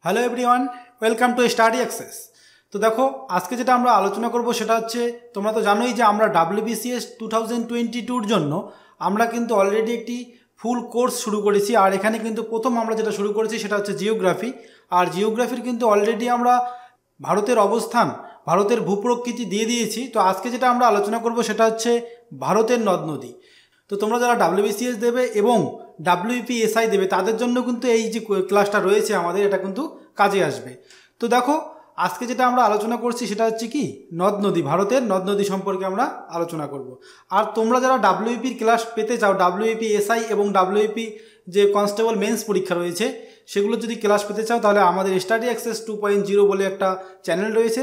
Hello everyone, welcome to study access. তো দেখো, আজকে যেটা আমরা আলোচনা করব সেটা হচ্ছে, তোমরা তো জানোই যে আমরা WBCS 2022-র জন্য আমরা কিন্তু অলরেডি একটি ফুল কোর্স শুরু করেছি। আর এখানে কিন্তু প্রথম আমরা যেটা শুরু করেছি সেটা হচ্ছে জিওগ্রাফি। আর জিওগ্রাফির কিন্তু অলরেডি আমরা ভারতের অবস্থান, ভারতের ভূপ্রকৃতি দিয়ে দিয়েছি। তো আজকে যেটা আমরা আলোচনা করব সেটা হচ্ছে ভারতের নদ নদী। তো তোমরা যারা WBCS দেবে এবং WPSI দেবে তাদের জন্য কিন্তু এই যে ক্লাসটা রয়েছে আমাদের, এটা কিন্তু কাজে আসবে। তো দেখো, আজকে যেটা আমরা আলোচনা করছি সেটা হচ্ছে কি নদ নদী, ভারতের নদ নদী সম্পর্কে আমরা আলোচনা করব। আর তোমরা যারা WEPর ক্লাস পেতে চাও, WPSI এবং WEP যে কনস্টেবল মেন্স পরীক্ষা রয়েছে সেগুলো যদি ক্লাস পেতে চাও, তাহলে আমাদের স্টাডি অ্যাক্সেস 2.0 বলে একটা চ্যানেল রয়েছে,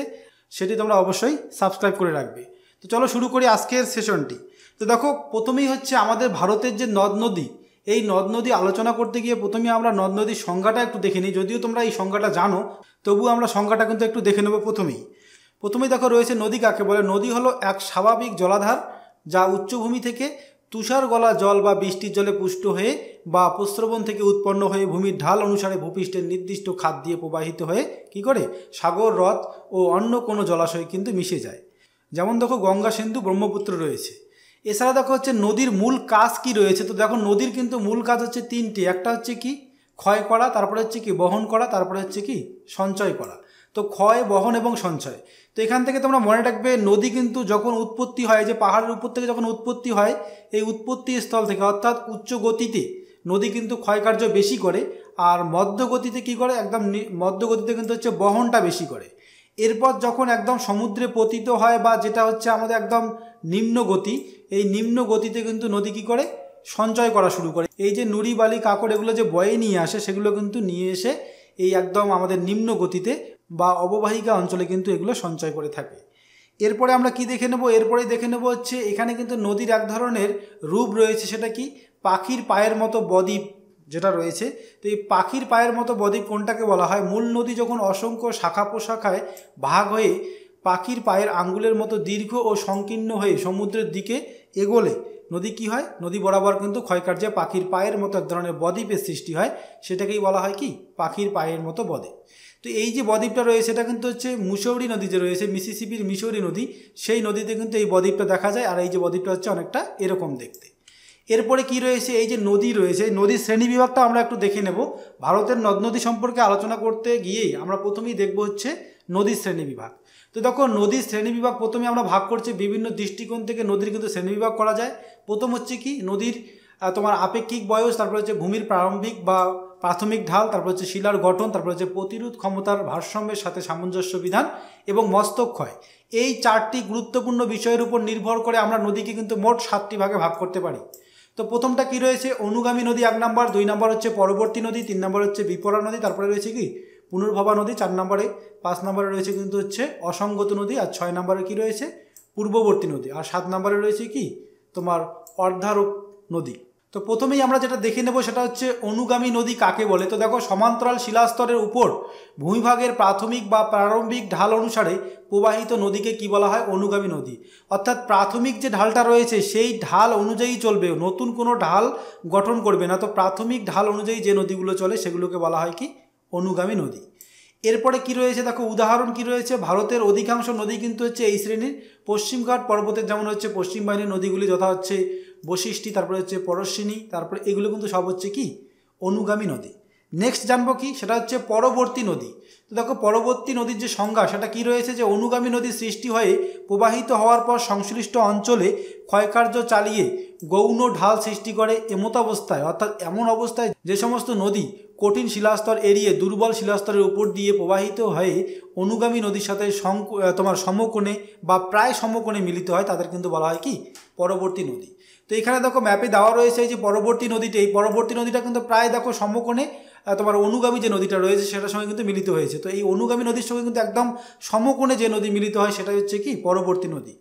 সেটি তোমরা অবশ্যই সাবস্ক্রাইব করে রাখবে। তো চলো শুরু করি আজকের সেশনটি। তো দেখো, প্রথমেই হচ্ছে আমাদের ভারতের যে নদ নদী, এই নদ নদী আলোচনা করতে গিয়ে প্রথমেই আমরা নদ নদীর সংজ্ঞাটা একটু দেখে নিই। যদিও তোমরা এই সংজ্ঞাটা জানো, তবুও আমরা সংজ্ঞাটা কিন্তু একটু দেখে নেব। প্রথমেই দেখো রয়েছে নদী কাকে বলে। নদী হলো এক স্বাভাবিক জলাধার যা উচ্চভূমি থেকে তুষার গলা জল বা বৃষ্টির জলে পুষ্ট হয়ে বা প্রস্রবণ থেকে উৎপন্ন হয়ে ভূমির ঢাল অনুসারে ভূপৃষ্ঠের নির্দিষ্ট খাত দিয়ে প্রবাহিত হয়ে কি করে সাগর, হ্রদ ও অন্য কোনো জলাশয়ে কিন্তু মিশে যায়। যেমন দেখো গঙ্গা, সিন্ধু, ব্রহ্মপুত্র রয়েছে। এছাড়া দেখো হচ্ছে নদীর মূল কাজ কি রয়েছে। তো দেখো, নদীর কিন্তু মূল কাজ হচ্ছে তিনটি। একটা হচ্ছে কি ক্ষয় করা, তারপরে হচ্ছে কি বহন করা, তারপরে হচ্ছে কি সঞ্চয় করা। তো ক্ষয়, বহন এবং সঞ্চয়। তো এখান থেকে তোমরা মনে রাখবে, নদী কিন্তু যখন উৎপত্তি হয়, যে পাহাড়ের উপর থেকে যখন উৎপত্তি হয়, এই উৎপত্তি স্থল থেকে অর্থাৎ উচ্চ গতিতে নদী কিন্তু ক্ষয়কার্য বেশি করে, আর মধ্যগতিতে কি করে, একদম মধ্যগতিতে কিন্তু হচ্ছে বহনটা বেশি করে। এরপর যখন একদম সমুদ্রে পতিত হয়, বা যেটা হচ্ছে আমাদের একদম নিম্ন গতি, এই নিম্ন গতিতে কিন্তু নদী কী করে সঞ্চয় করা শুরু করে। এই যে নুড়ি, বালি, কাকড় এগুলো যে বয়ে নিয়ে আসে, সেগুলো কিন্তু নিয়ে এসে এই একদম আমাদের নিম্ন গতিতে বা অববাহিকা অঞ্চলে কিন্তু এগুলো সঞ্চয় করে থাকে। এরপরে আমরা কি দেখে নেব, এরপরেই দেখে নেব হচ্ছে এখানে কিন্তু নদীর এক ধরনের রূপ রয়েছে, সেটা কি পাখির পায়ের মতো বদ্বীপ যেটা রয়েছে। তো এই পাখির পায়ের মতো বদ্বীপ কোনটাকে বলা হয়? মূল নদী যখন অসংখ্য শাখা প্রশাখায় ভাগ হয়ে পাখির পায়ের আঙ্গুলের মতো দীর্ঘ ও সংকীর্ণ হয়ে সমুদ্রের দিকে এগোলে নদী কি হয়, নদী বরাবর কিন্তু ক্ষয়কার্যে পাখির পায়ের মতো এক ধরনের বদ্বীপের সৃষ্টি হয়। সেটাকেই বলা হয় কি পাখির পায়ের মতো বদ্বীপ। তো এই যে বদ্বীপটা রয়েছে, এটা কিন্তু হচ্ছে মিসৌরি নদী যে রয়েছে, মিসিসিপির মিসৌরি নদী, সেই নদীতে কিন্তু এই বদ্বীপটা দেখা যায়। আর এই যে বদ্বীপটা হচ্ছে অনেকটা এরকম দেখতে। এরপরে কি রয়েছে, এই যে নদী রয়েছে, নদীর শ্রেণীবিভাগটা আমরা একটু দেখে নেব। ভারতের নদ নদী সম্পর্কে আলোচনা করতে গিয়েই আমরা প্রথমেই দেখব হচ্ছে নদীর শ্রেণীবিভাগ। তো দেখো, নদীর শ্রেণীবিভাগ প্রথমে আমরা ভাগ করছি বিভিন্ন দৃষ্টিকোণ থেকে। নদীর কিন্তু শ্রেণীবিভাগ করা যায়। প্রথম হচ্ছে কি নদীর তোমার আপেক্ষিক বয়স, তারপর হচ্ছে ভূমির প্রারম্ভিক বা প্রাথমিক ঢাল, তারপর হচ্ছে শিলার গঠন, তারপর হচ্ছে প্রতিরোধ ক্ষমতার ভারসাম্যের সাথে সামঞ্জস্য বিধান এবং মস্তক ক্ষয়। এই চারটি গুরুত্বপূর্ণ বিষয়ের উপর নির্ভর করে আমরা নদীকে কিন্তু মোট 7টি ভাগে ভাগ করতে পারি। তো প্রথমটা কি রয়েছে, অনুগামী নদী 1 নম্বর, 2 নম্বর হচ্ছে পরবর্তী নদী, 3 নম্বর হচ্ছে বিপরা নদী, তারপরে রয়েছে কি পুনর্ভবা নদী 4 নম্বরে, 5 নম্বরে রয়েছে কিন্তু হচ্ছে অসংগত নদী, আর 6 নম্বরে কি রয়েছে পূর্ববর্তী নদী, আর 7 নম্বরে রয়েছে কি তোমার অর্ধারূপ নদী। তো প্রথমেই আমরা যেটা দেখে নেব সেটা হচ্ছে অনুগামী নদী কাকে বলে। তো দেখো, সমান্তরাল শিলাস্তরের উপর ভূমিভাগের প্রাথমিক বা প্রারম্ভিক ঢাল অনুসারে প্রবাহিত নদীকে কি বলা হয়? অনুগামী নদী। অর্থাৎ প্রাথমিক যে ঢালটা রয়েছে সেই ঢাল অনুযায়ী চলবে, নতুন কোনো ঢাল গঠন করবে না। তো প্রাথমিক ঢাল অনুযায়ী যে নদীগুলো চলে সেগুলোকে বলা হয় কি অনুগামী নদী। এরপরে কি রয়েছে দেখো, উদাহরণ কি রয়েছে, ভারতের অধিকাংশ নদী কিন্তু হচ্ছে এই শ্রেণীর। পশ্চিমঘাট পর্বতের যেমন হচ্ছে পশ্চিম বাহিনীর নদীগুলি, যথা হচ্ছে বশিষ্ঠী, তারপরে হচ্ছে পরশ্বিনী, তারপরে এগুলো কিন্তু সব হচ্ছে কি অনুগামী নদী। নেক্সট জানবো কি, সেটা হচ্ছে পরবর্তী নদী। তো দেখো, পরবর্তী নদীর যে সংজ্ঞা সেটা কি রয়েছে, যে অনুগামী নদীর সৃষ্টি হয়ে প্রবাহিত হওয়ার পর সংশ্লিষ্ট অঞ্চলে ক্ষয়কার্য চালিয়ে গৌণ ঢাল সৃষ্টি করে এমত অবস্থায়, অর্থাৎ এমন অবস্থায় যে সমস্ত নদী কঠিন শিলাস্তর এড়িয়ে দুর্বল শিলাস্তরের উপর দিয়ে প্রবাহিত হয়ে অনুগামী নদীর সাথে তোমার সমকোণে বা প্রায় সমকোণে মিলিত হয়, তাদের কিন্তু বলা হয় কি পরবর্তী নদী। তো এখানে দেখো ম্যাপে দেওয়া রয়েছে এই যে পরবর্তী নদীটা, এই পরবর্তী নদীটা কিন্তু প্রায় দেখো সমকোণে তোমার অনুগামী যে নদীটা রয়েছে সেটার সঙ্গে কিন্তু মিলিত হয়েছে। তো এই অনুগামী নদীর সঙ্গে কিন্তু একদম সমকোণে যে নদী মিলিত হয় সেটা হচ্ছে কি পরবর্তী নদী।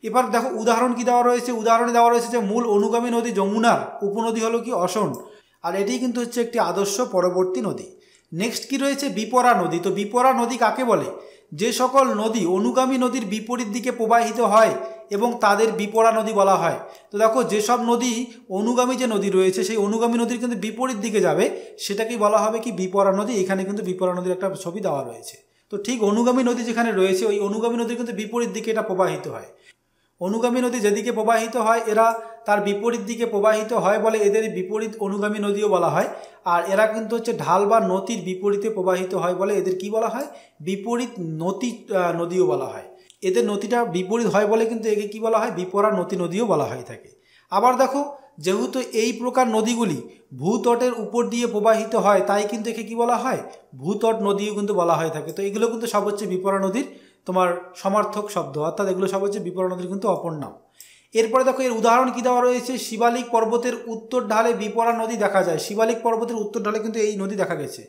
এবার দেখো উদাহরণ কি দেওয়া রয়েছে, উদাহরণে দেওয়া রয়েছে যে মূল অনুগামী নদী যমুনার উপনদী হলো কি অসন, আর এটি কিন্তু হচ্ছে একটি আদর্শ পরবর্তী নদী। নেক্সট কি রয়েছে, বিপরা নদী। তো বিপরা নদী কাকে বলে, যে সকল নদী অনুগামী নদীর বিপরীত দিকে প্রবাহিত হয় এবং তাদের বিপরা নদী বলা হয়। তো দেখো যেসব নদী অনুগামী যে নদী রয়েছে সেই অনুগামী নদীর কিন্তু বিপরীত দিকে যাবে সেটাকেই বলা হবে কি বিপরা নদী। এখানে কিন্তু বিপরা নদীর একটা ছবি দেওয়া রয়েছে। তো ঠিক অনুগামী নদী যেখানে রয়েছে ওই অনুগামী নদীর কিন্তু বিপরীত দিকে এটা প্রবাহিত হয়। অনুগামী নদী যেদিকে প্রবাহিত হয় এরা তার বিপরীত দিকে প্রবাহিত হয় বলে এদের বিপরীত অনুগামী নদীও বলা হয়। আর এরা কিন্তু হচ্ছে ঢাল বা নদীর বিপরীতে প্রবাহিত হয় বলে এদের কি বলা হয়, বিপরীত নদী নদীও বলা হয়। এদের নদীটা বিপরীত হয় বলে কিন্তু একে কি বলা হয়, বিপরা নদীও বলা হয়ে থাকে। আবার দেখো যেহেতু এই প্রকার নদীগুলি ভূতটের উপর দিয়ে প্রবাহিত হয় তাই কিন্তু একে কি বলা হয়, ভূতট নদীও কিন্তু বলা হয়ে থাকে। তো এগুলো কিন্তু সব হচ্ছে বিপরা নদীর তোমার সমার্থক শব্দ, অর্থাৎ এগুলো সব হচ্ছে বিপরা নদীর কিন্তু অপর নাম। এরপরে দেখো এর উদাহরণ কি দেওয়া রয়েছে, শিবালিক পর্বতের উত্তর ঢালে বিপরা নদী দেখা যায়। শিবালিক পর্বতের উত্তর ঢালে কিন্তু এই নদী দেখা গেছে।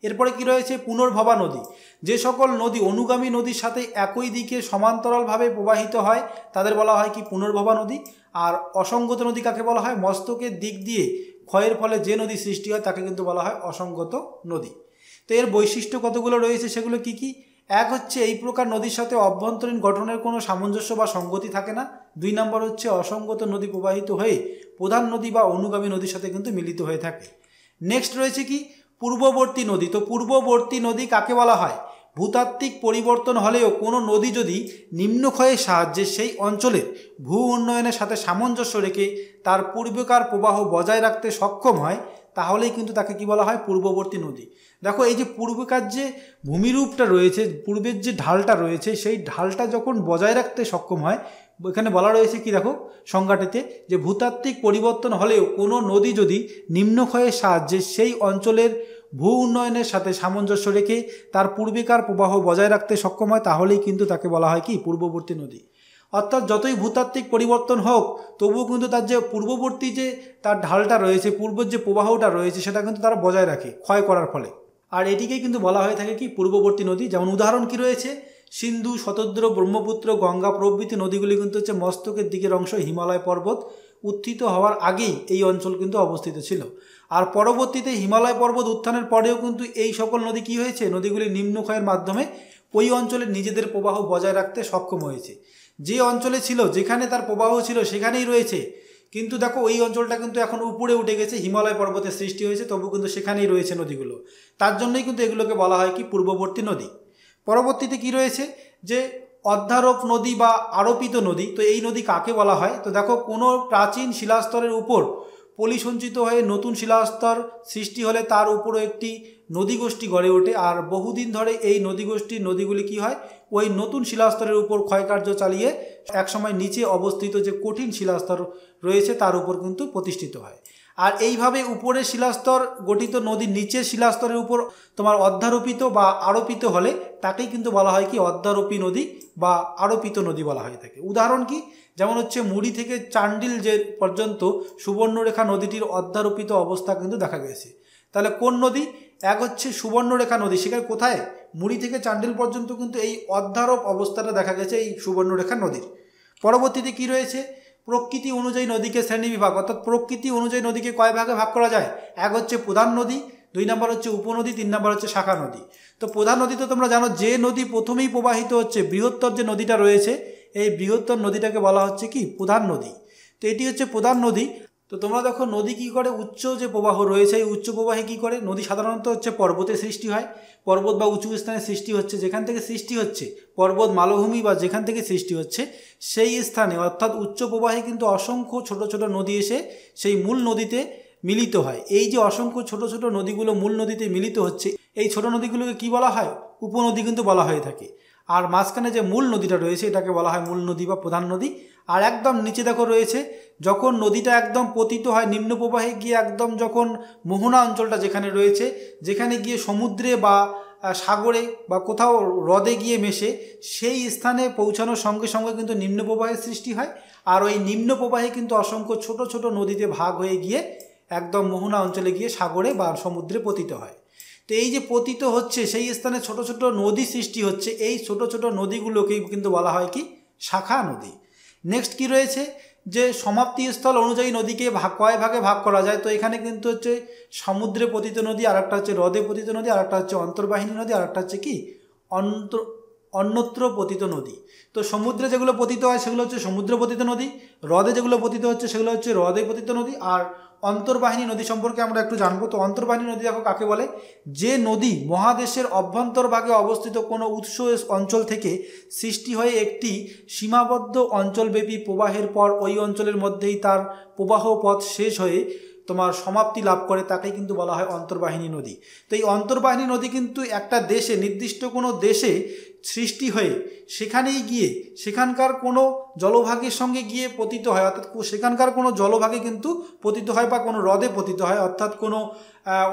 এরপরে কি রয়েছে, পুনর্ভবা নদী। যে সকল নদী অনুগামী নদীর সাথে একই দিকে সমান্তরালভাবে প্রবাহিত হয় তাদের বলা হয় কি পুনর্ভবা নদী। আর অসঙ্গত নদী কাকে বলা হয়, মস্তকের দিক দিয়ে ক্ষয়ের ফলে যে নদী সৃষ্টি হয় তাকে কিন্তু বলা হয় অসঙ্গত নদী। তো এর বৈশিষ্ট্য কতগুলো রয়েছে সেগুলো কি কি, এক হচ্ছে এই প্রকার নদীর সাথে অভ্যন্তরীণ গঠনের কোনো সামঞ্জস্য বা সঙ্গতি থাকে না। 2 নম্বর হচ্ছে অসঙ্গত নদী প্রবাহিত হয়ে প্রধান নদী বা অনুগামী নদীর সাথে কিন্তু মিলিত হয়ে থাকে। নেক্সট রয়েছে কি পূর্ববর্তী নদী। তো পূর্ববর্তী নদী কাকে বলা হয়, ভূতাত্ত্বিক পরিবর্তন হলেও কোনো নদী যদি নিম্নক্ষয়ের সাহায্যে সেই অঞ্চলের ভূ উন্নয়নের সাথে সামঞ্জস্য রেখে তার পূর্বেকার প্রবাহ বজায় রাখতে সক্ষম হয় তাহলেই কিন্তু তাকে কি বলা হয়, পূর্ববর্তী নদী। দেখো এই যে পূর্বেকার যে ভূমিরূপটা রয়েছে, পূর্বের যে ঢালটা রয়েছে সেই ঢালটা যখন বজায় রাখতে সক্ষম হয়, এখানে বলা রয়েছে কি দেখো সংজ্ঞাটিতে যে ভূতাত্ত্বিক পরিবর্তন হলেও কোনো নদী যদি নিম্নক্ষয়ের সাহায্যে সেই অঞ্চলের ভূ উন্নয়নের সাথে সামঞ্জস্য রেখে তার পূর্বেকার প্রবাহ বজায় রাখতে সক্ষম হয় তাহলেই কিন্তু তাকে বলা হয় কি পূর্ববর্তী নদী। অর্থাৎ যতই ভূতাত্ত্বিক পরিবর্তন হোক তবুও কিন্তু তার যে পূর্ববর্তী যে তার ঢালটা রয়েছে, পূর্বের যে প্রবাহটা রয়েছে সেটা কিন্তু তারা বজায় রাখে ক্ষয় করার ফলে। আর এটিকেই কিন্তু বলা হয়ে থাকে কি পূর্ববর্তী নদী। যেমন উদাহরণ কি রয়েছে, সিন্ধু, শতদ্র, ব্রহ্মপুত্র, গঙ্গা প্রভৃতি নদীগুলি কিন্তু হচ্ছে মস্তকের দিকের অংশ হিমালয় পর্বত উত্থিত হওয়ার আগেই এই অঞ্চল কিন্তু অবস্থিত ছিল। আর পরবর্তীতে হিমালয় পর্বত উত্থানের পরেও কিন্তু এই সকল নদী কি হয়েছে, নদীগুলি নিম্নক্ষয়ের মাধ্যমে ওই অঞ্চলের নিজেদের প্রবাহ বজায় রাখতে সক্ষম হয়েছে। যে অঞ্চলে ছিল, যেখানে তার প্রবাহ ছিল সেখানেই রয়েছে, কিন্তু দেখো ওই অঞ্চলটা কিন্তু এখন উপরে উঠে গেছে, হিমালয় পর্বতের সৃষ্টি হয়েছে, তবু কিন্তু সেখানেই রয়েছে নদীগুলো। তার জন্যই কিন্তু এগুলোকে বলা হয় কি পূর্ববর্তী নদী। পরবর্তীতে কি রয়েছে যে অধ্যারোপ নদী বা আরোপিত নদী। তো এই নদী কাকে বলা হয়, তো দেখো কোনো প্রাচীন শিলাস্তরের উপর পলি সঞ্চিত হয়ে নতুন শিলাস্তর সৃষ্টি হলে তার উপরও একটি নদীগোষ্ঠী গড়ে ওঠে। আর বহুদিন ধরে এই নদীগুলি কি হয়, ওই নতুন শিলাস্তরের উপর ক্ষয়কার্য চালিয়ে একসময় নিচে অবস্থিত যে কঠিন শিলাস্তর রয়েছে তার উপর কিন্তু প্রতিষ্ঠিত হয়। আর এইভাবে উপরের শিলাস্তর গঠিত নদীর নিচের শিলাস্তরের উপর তোমার অধ্যারোপিত বা আরোপিত হলে তাকেই কিন্তু বলা হয় কি অধ্যারোপী নদী বা আরোপিত নদী বলা হয়ে থাকে। উদাহরণ কি, যেমন হচ্ছে মুড়ি থেকে চান্ডিল যে পর্যন্ত সুবর্ণরেখা নদীটির অধ্যারোপিত অবস্থা কিন্তু দেখা গেছে। তাহলে কোন নদী, এক হচ্ছে সুবর্ণরেখা নদী, সেখানে কোথায়, মুড়ি থেকে চান্ডিল পর্যন্ত কিন্তু এই অধ্যারোপ অবস্থাটা দেখা গেছে এই সুবর্ণরেখা নদীর। পরবর্তীতে কি রয়েছে, প্রকৃতি অনুযায়ী নদীকে শ্রেণীবিভাগ, অর্থাৎ প্রকৃতি অনুযায়ী নদীকে কয় ভাগে ভাগ করা যায়, এক হচ্ছে প্রধান নদী, 2 নম্বর হচ্ছে উপনদী, 3 নম্বর হচ্ছে শাখা নদী। তো প্রধান নদী তো তোমরা জানো, যে নদী প্রথমেই প্রবাহিত হচ্ছে, বৃহত্তর যে নদীটা রয়েছে এই বৃহত্তর নদীটাকে বলা হচ্ছে কি প্রধান নদী। তো এটি হচ্ছে প্রধান নদী। তো তোমরা দেখো নদী কি করে, উচ্চ যে প্রবাহ রয়েছে এই উচ্চ প্রবাহে কি করে, নদী সাধারণত হচ্ছে পর্বতে সৃষ্টি হয়, পর্বত বা উঁচু স্থানে সৃষ্টি হচ্ছে, যেখান থেকে সৃষ্টি হচ্ছে পর্বত মালভূমি বা যেখান থেকে সৃষ্টি হচ্ছে সেই স্থানে অর্থাৎ উচ্চ প্রবাহে কিন্তু অসংখ্য ছোট ছোট নদী এসে সেই মূল নদীতে মিলিত হয়। এই যে অসংখ্য ছোট ছোট নদীগুলো মূল নদীতে মিলিত হচ্ছে এই ছোট নদীগুলোকে কি বলা হয়, উপনদী কিন্তু বলা হয়ে থাকে। আর মাঝখানে যে মূল নদীটা রয়েছে এটাকে বলা হয় মূল নদী বা প্রধান নদী। আর একদম নিচে দেখো রয়েছে, যখন নদীটা একদম পতিত হয় নিম্ন প্রবাহে গিয়ে একদম যখন মোহনা অঞ্চলটা যেখানে রয়েছে, যেখানে গিয়ে সমুদ্রে বা সাগরে বা কোথাও হ্রদে গিয়ে মেশে, সেই স্থানে পৌঁছানোর সঙ্গে সঙ্গে কিন্তু নিম্ন প্রবাহের সৃষ্টি হয়। আর ওই নিম্ন প্রবাহে কিন্তু অসংখ্য ছোট ছোট নদীতে ভাগ হয়ে গিয়ে একদম মোহনা অঞ্চলে গিয়ে সাগরে বা সমুদ্রে পতিত হয়। তো এই যে পতিত হচ্ছে সেই স্থানে ছোট ছোট নদী সৃষ্টি হচ্ছে, এই ছোট ছোট নদীগুলোকেই কিন্তু বলা হয় কি শাখা নদী। নেক্সট কি রয়েছে, যে সমাপ্তিস্থল অনুযায়ী নদীকে কয় ভাগে ভাগ করা যায়। তো এখানে কিন্তু হচ্ছে সমুদ্রে পতিত নদী, আর একটা হচ্ছে হ্রদে পতিত নদী, আর একটা হচ্ছে অন্তর্বাহিনী নদী, আর একটা হচ্ছে কি অন্যত্র পতিত নদী। তো সমুদ্রে যেগুলো পতিত হয় সেগুলো হচ্ছে সমুদ্র পতিত নদী, হ্রদে যেগুলো পতিত হচ্ছে সেগুলো হচ্ছে হ্রদে পতিত নদী। আর অন্তর্বাহিনী নদী সম্পর্কে আমরা একটু জানবো। তো অন্তর্বাহিনী নদী দেখো কাকে বলে, যে নদী মহাদেশের অভ্যন্তরভাগে অবস্থিত কোনো উৎস অঞ্চল থেকে সৃষ্টি হয়ে একটি সীমাবদ্ধ অঞ্চলব্যাপী প্রবাহের পর ওই অঞ্চলের মধ্যেই তার প্রবাহ পথ শেষ হয়ে তোমার সমাপ্তি লাভ করে, তাকেই কিন্তু বলা হয় অন্তর্বাহিনী নদী। তো এই অন্তর্বাহিনী নদী কিন্তু একটা দেশে, নির্দিষ্ট কোনো দেশে সৃষ্টি হয়ে সেখানেই গিয়ে সেখানকার কোনো জলভাগের সঙ্গে গিয়ে পতিত হয়, অর্থাৎ সেখানকার কোনো জলভাগে কিন্তু পতিত হয় বা কোনো হ্রদে পতিত হয়, অর্থাৎ কোনো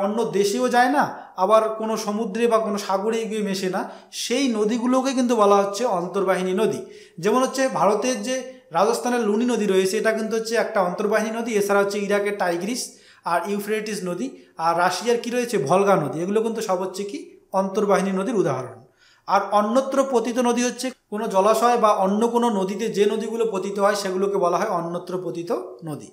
অন্য দেশেও যায় না, আবার কোনো সমুদ্রে বা কোনো সাগরে গিয়ে মেশে না। সেই নদীগুলোকে কিন্তু বলা হচ্ছে অন্তর্বাহিনী নদী। যেমন হচ্ছে ভারতের যে রাজস্থানের লুনি নদী রয়েছে, এটা কিন্তু হচ্ছে একটা অন্তর্বাহিনী নদী। এছাড়া হচ্ছে ইরাকের টাইগ্রিস আর ইউফ্রেটিস নদী, আর রাশিয়ার কি রয়েছে ভলগা নদী, এগুলো কিন্তু সব হচ্ছে কি অন্তর্বাহিনী নদীর উদাহরণ। আর অন্যত্র পতিত নদী হচ্ছে কোনো জলাশয় বা অন্য কোনো নদীতে যে নদীগুলো পতিত হয় সেগুলোকে বলা হয় অন্যত্র পতিত নদী।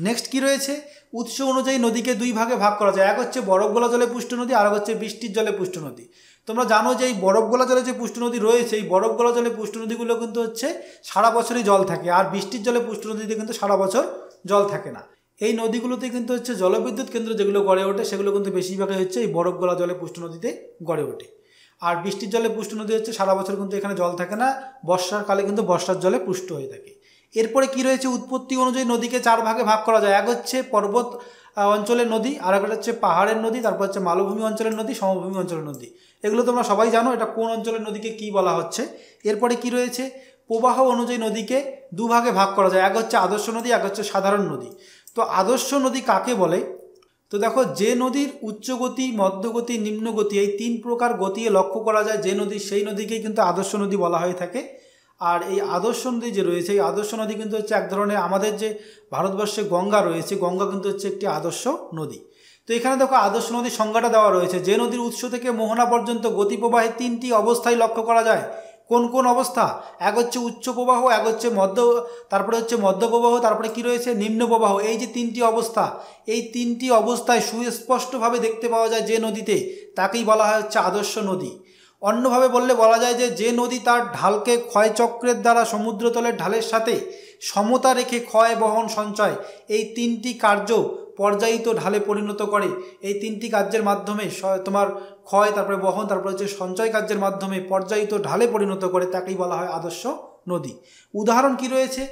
নেক্সট কি রয়েছে, উৎস অনুযায়ী নদীকে দুই ভাগে ভাগ করা যায়। এক হচ্ছে বরফ গলা জলে পুষ্ট নদী, আর হচ্ছে বৃষ্টির জলে পুষ্ট নদী। তোমরা জানো যে এই বরফ গলা জলে যে পুষ্ট নদী রয়েছে, এই বরফ গলা জলে পুষ্ট নদীগুলো কিন্তু হচ্ছে সারা বছরই জল থাকে, আর বৃষ্টির জলে পুষ্ট নদীতে কিন্তু সারা বছর জল থাকে না। এই নদীগুলোতে কিন্তু হচ্ছে জলবিদ্যুৎ কেন্দ্র যেগুলো গড়ে ওঠে সেগুলো কিন্তু বেশিরভাগই হচ্ছে এই বরফ গলা জলে পুষ্ট নদীতে গড়ে ওঠে। আর বৃষ্টির জলে পুষ্ট নদী হচ্ছে সারা বছর কিন্তু এখানে জল থাকে না, বর্ষার কালে কিন্তু বর্ষার জলে পুষ্ট হয়ে থাকে। এরপরে কি রয়েছে, উৎপত্তি অনুযায়ী নদীকে চার ভাগে ভাগ করা যায়। এক হচ্ছে পর্বত অঞ্চলের নদী, আর একটা হচ্ছে পাহাড়ের নদী, তারপর হচ্ছে মালভূমি অঞ্চলের নদী, সমভূমি অঞ্চলের নদী। এগুলো তোমরা সবাই জানো এটা কোন অঞ্চলের নদীকে কি বলা হচ্ছে। এরপরে কি রয়েছে, প্রবাহ অনুযায়ী নদীকে দুভাগে ভাগ করা যায়। এক হচ্ছে আদর্শ নদী, এক হচ্ছে সাধারণ নদী। তো আদর্শ নদী কাকে বলে, তো দেখো যে নদীর উচ্চগতি, মধ্যগতি, নিম্নগতি এই তিন প্রকার গতিয়ে লক্ষ্য করা যায় যে নদী, সেই নদীকেই কিন্তু আদর্শ নদী বলা হয়ে থাকে। আর এই আদর্শ নদী যে রয়েছে, এই আদর্শ নদী কিন্তু হচ্ছে এক ধরনের, আমাদের যে ভারতবর্ষে গঙ্গা রয়েছে, গঙ্গা কিন্তু হচ্ছে একটি আদর্শ নদী। তো এখানে দেখো আদর্শ নদীর সংজ্ঞাটা দেওয়া রয়েছে, যে নদীর উৎস থেকে মোহনা পর্যন্ত গতি প্রবাহে তিনটি অবস্থায় লক্ষ্য করা যায়। কোন কোন অবস্থা, এক হচ্ছে উচ্চ প্রবাহ, এক হচ্ছে তারপরে হচ্ছে মধ্য প্রবাহ, তারপরে কি রয়েছে নিম্ন প্রবাহ। এই যে তিনটি অবস্থা, এই তিনটি অবস্থায় সুস্পষ্টভাবে দেখতে পাওয়া যায় যে নদীতে, তাকেই বলা হয় হচ্ছে আদর্শ নদী। অন্যভাবে বললে বলা যায় যে নদী তার ঢালকে ক্ষয়চক্রের দ্বারা সমুদ্রতলের ঢালের সাথে সমতা রেখে ক্ষয়, বহন, সঞ্চয় এই তিনটি কার্য পর্যায়িত ঢালে পরিণত করে। এই তিনটি কার্যের মাধ্যমে তোমার ক্ষয়, তারপরে বহন, তারপরে হচ্ছে সঞ্চয় কার্যের মাধ্যমে পর্যায়িত ঢালে পরিণত করে, তাকেই বলা হয় আদর্শ নদী। উদাহরণ কি রয়েছে,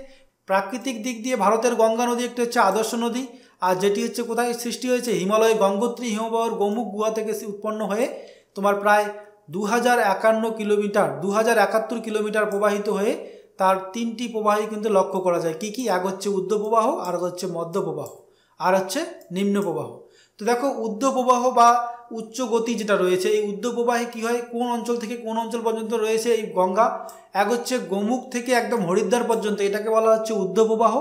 প্রাকৃতিক দিক দিয়ে ভারতের গঙ্গা নদী একটি হচ্ছে আদর্শ নদী, আর যেটি হচ্ছে কোথায় সৃষ্টি হয়েছে, হিমালয়ে গঙ্গোত্রী হিমবাহর গোমুখ গুহা থেকে উৎপন্ন হয়ে তোমার প্রায় 2051 কিলোমিটার 2071 কিলোমিটার প্রবাহিত হয়ে তার তিনটি প্রবাহই কিন্তু লক্ষ্য করা যায়। কি কি, এক হচ্ছে ঊর্ধ্ব প্রবাহ, আর হচ্ছে মধ্য প্রবাহ, আর হচ্ছে নিম্ন প্রবাহ। তো দেখো ঊর্ধ্ব প্রবাহ বা উচ্চ গতি যেটা রয়েছে, এই ঊর্ধ্ব প্রবাহে কী হয়, কোন অঞ্চল থেকে কোন অঞ্চল পর্যন্ত রয়েছে এই গঙ্গা, এক হচ্ছে গোমুখ থেকে একদম হরিদ্বার পর্যন্ত, এটাকে বলা হচ্ছে ঊর্ধ্ব প্রবাহ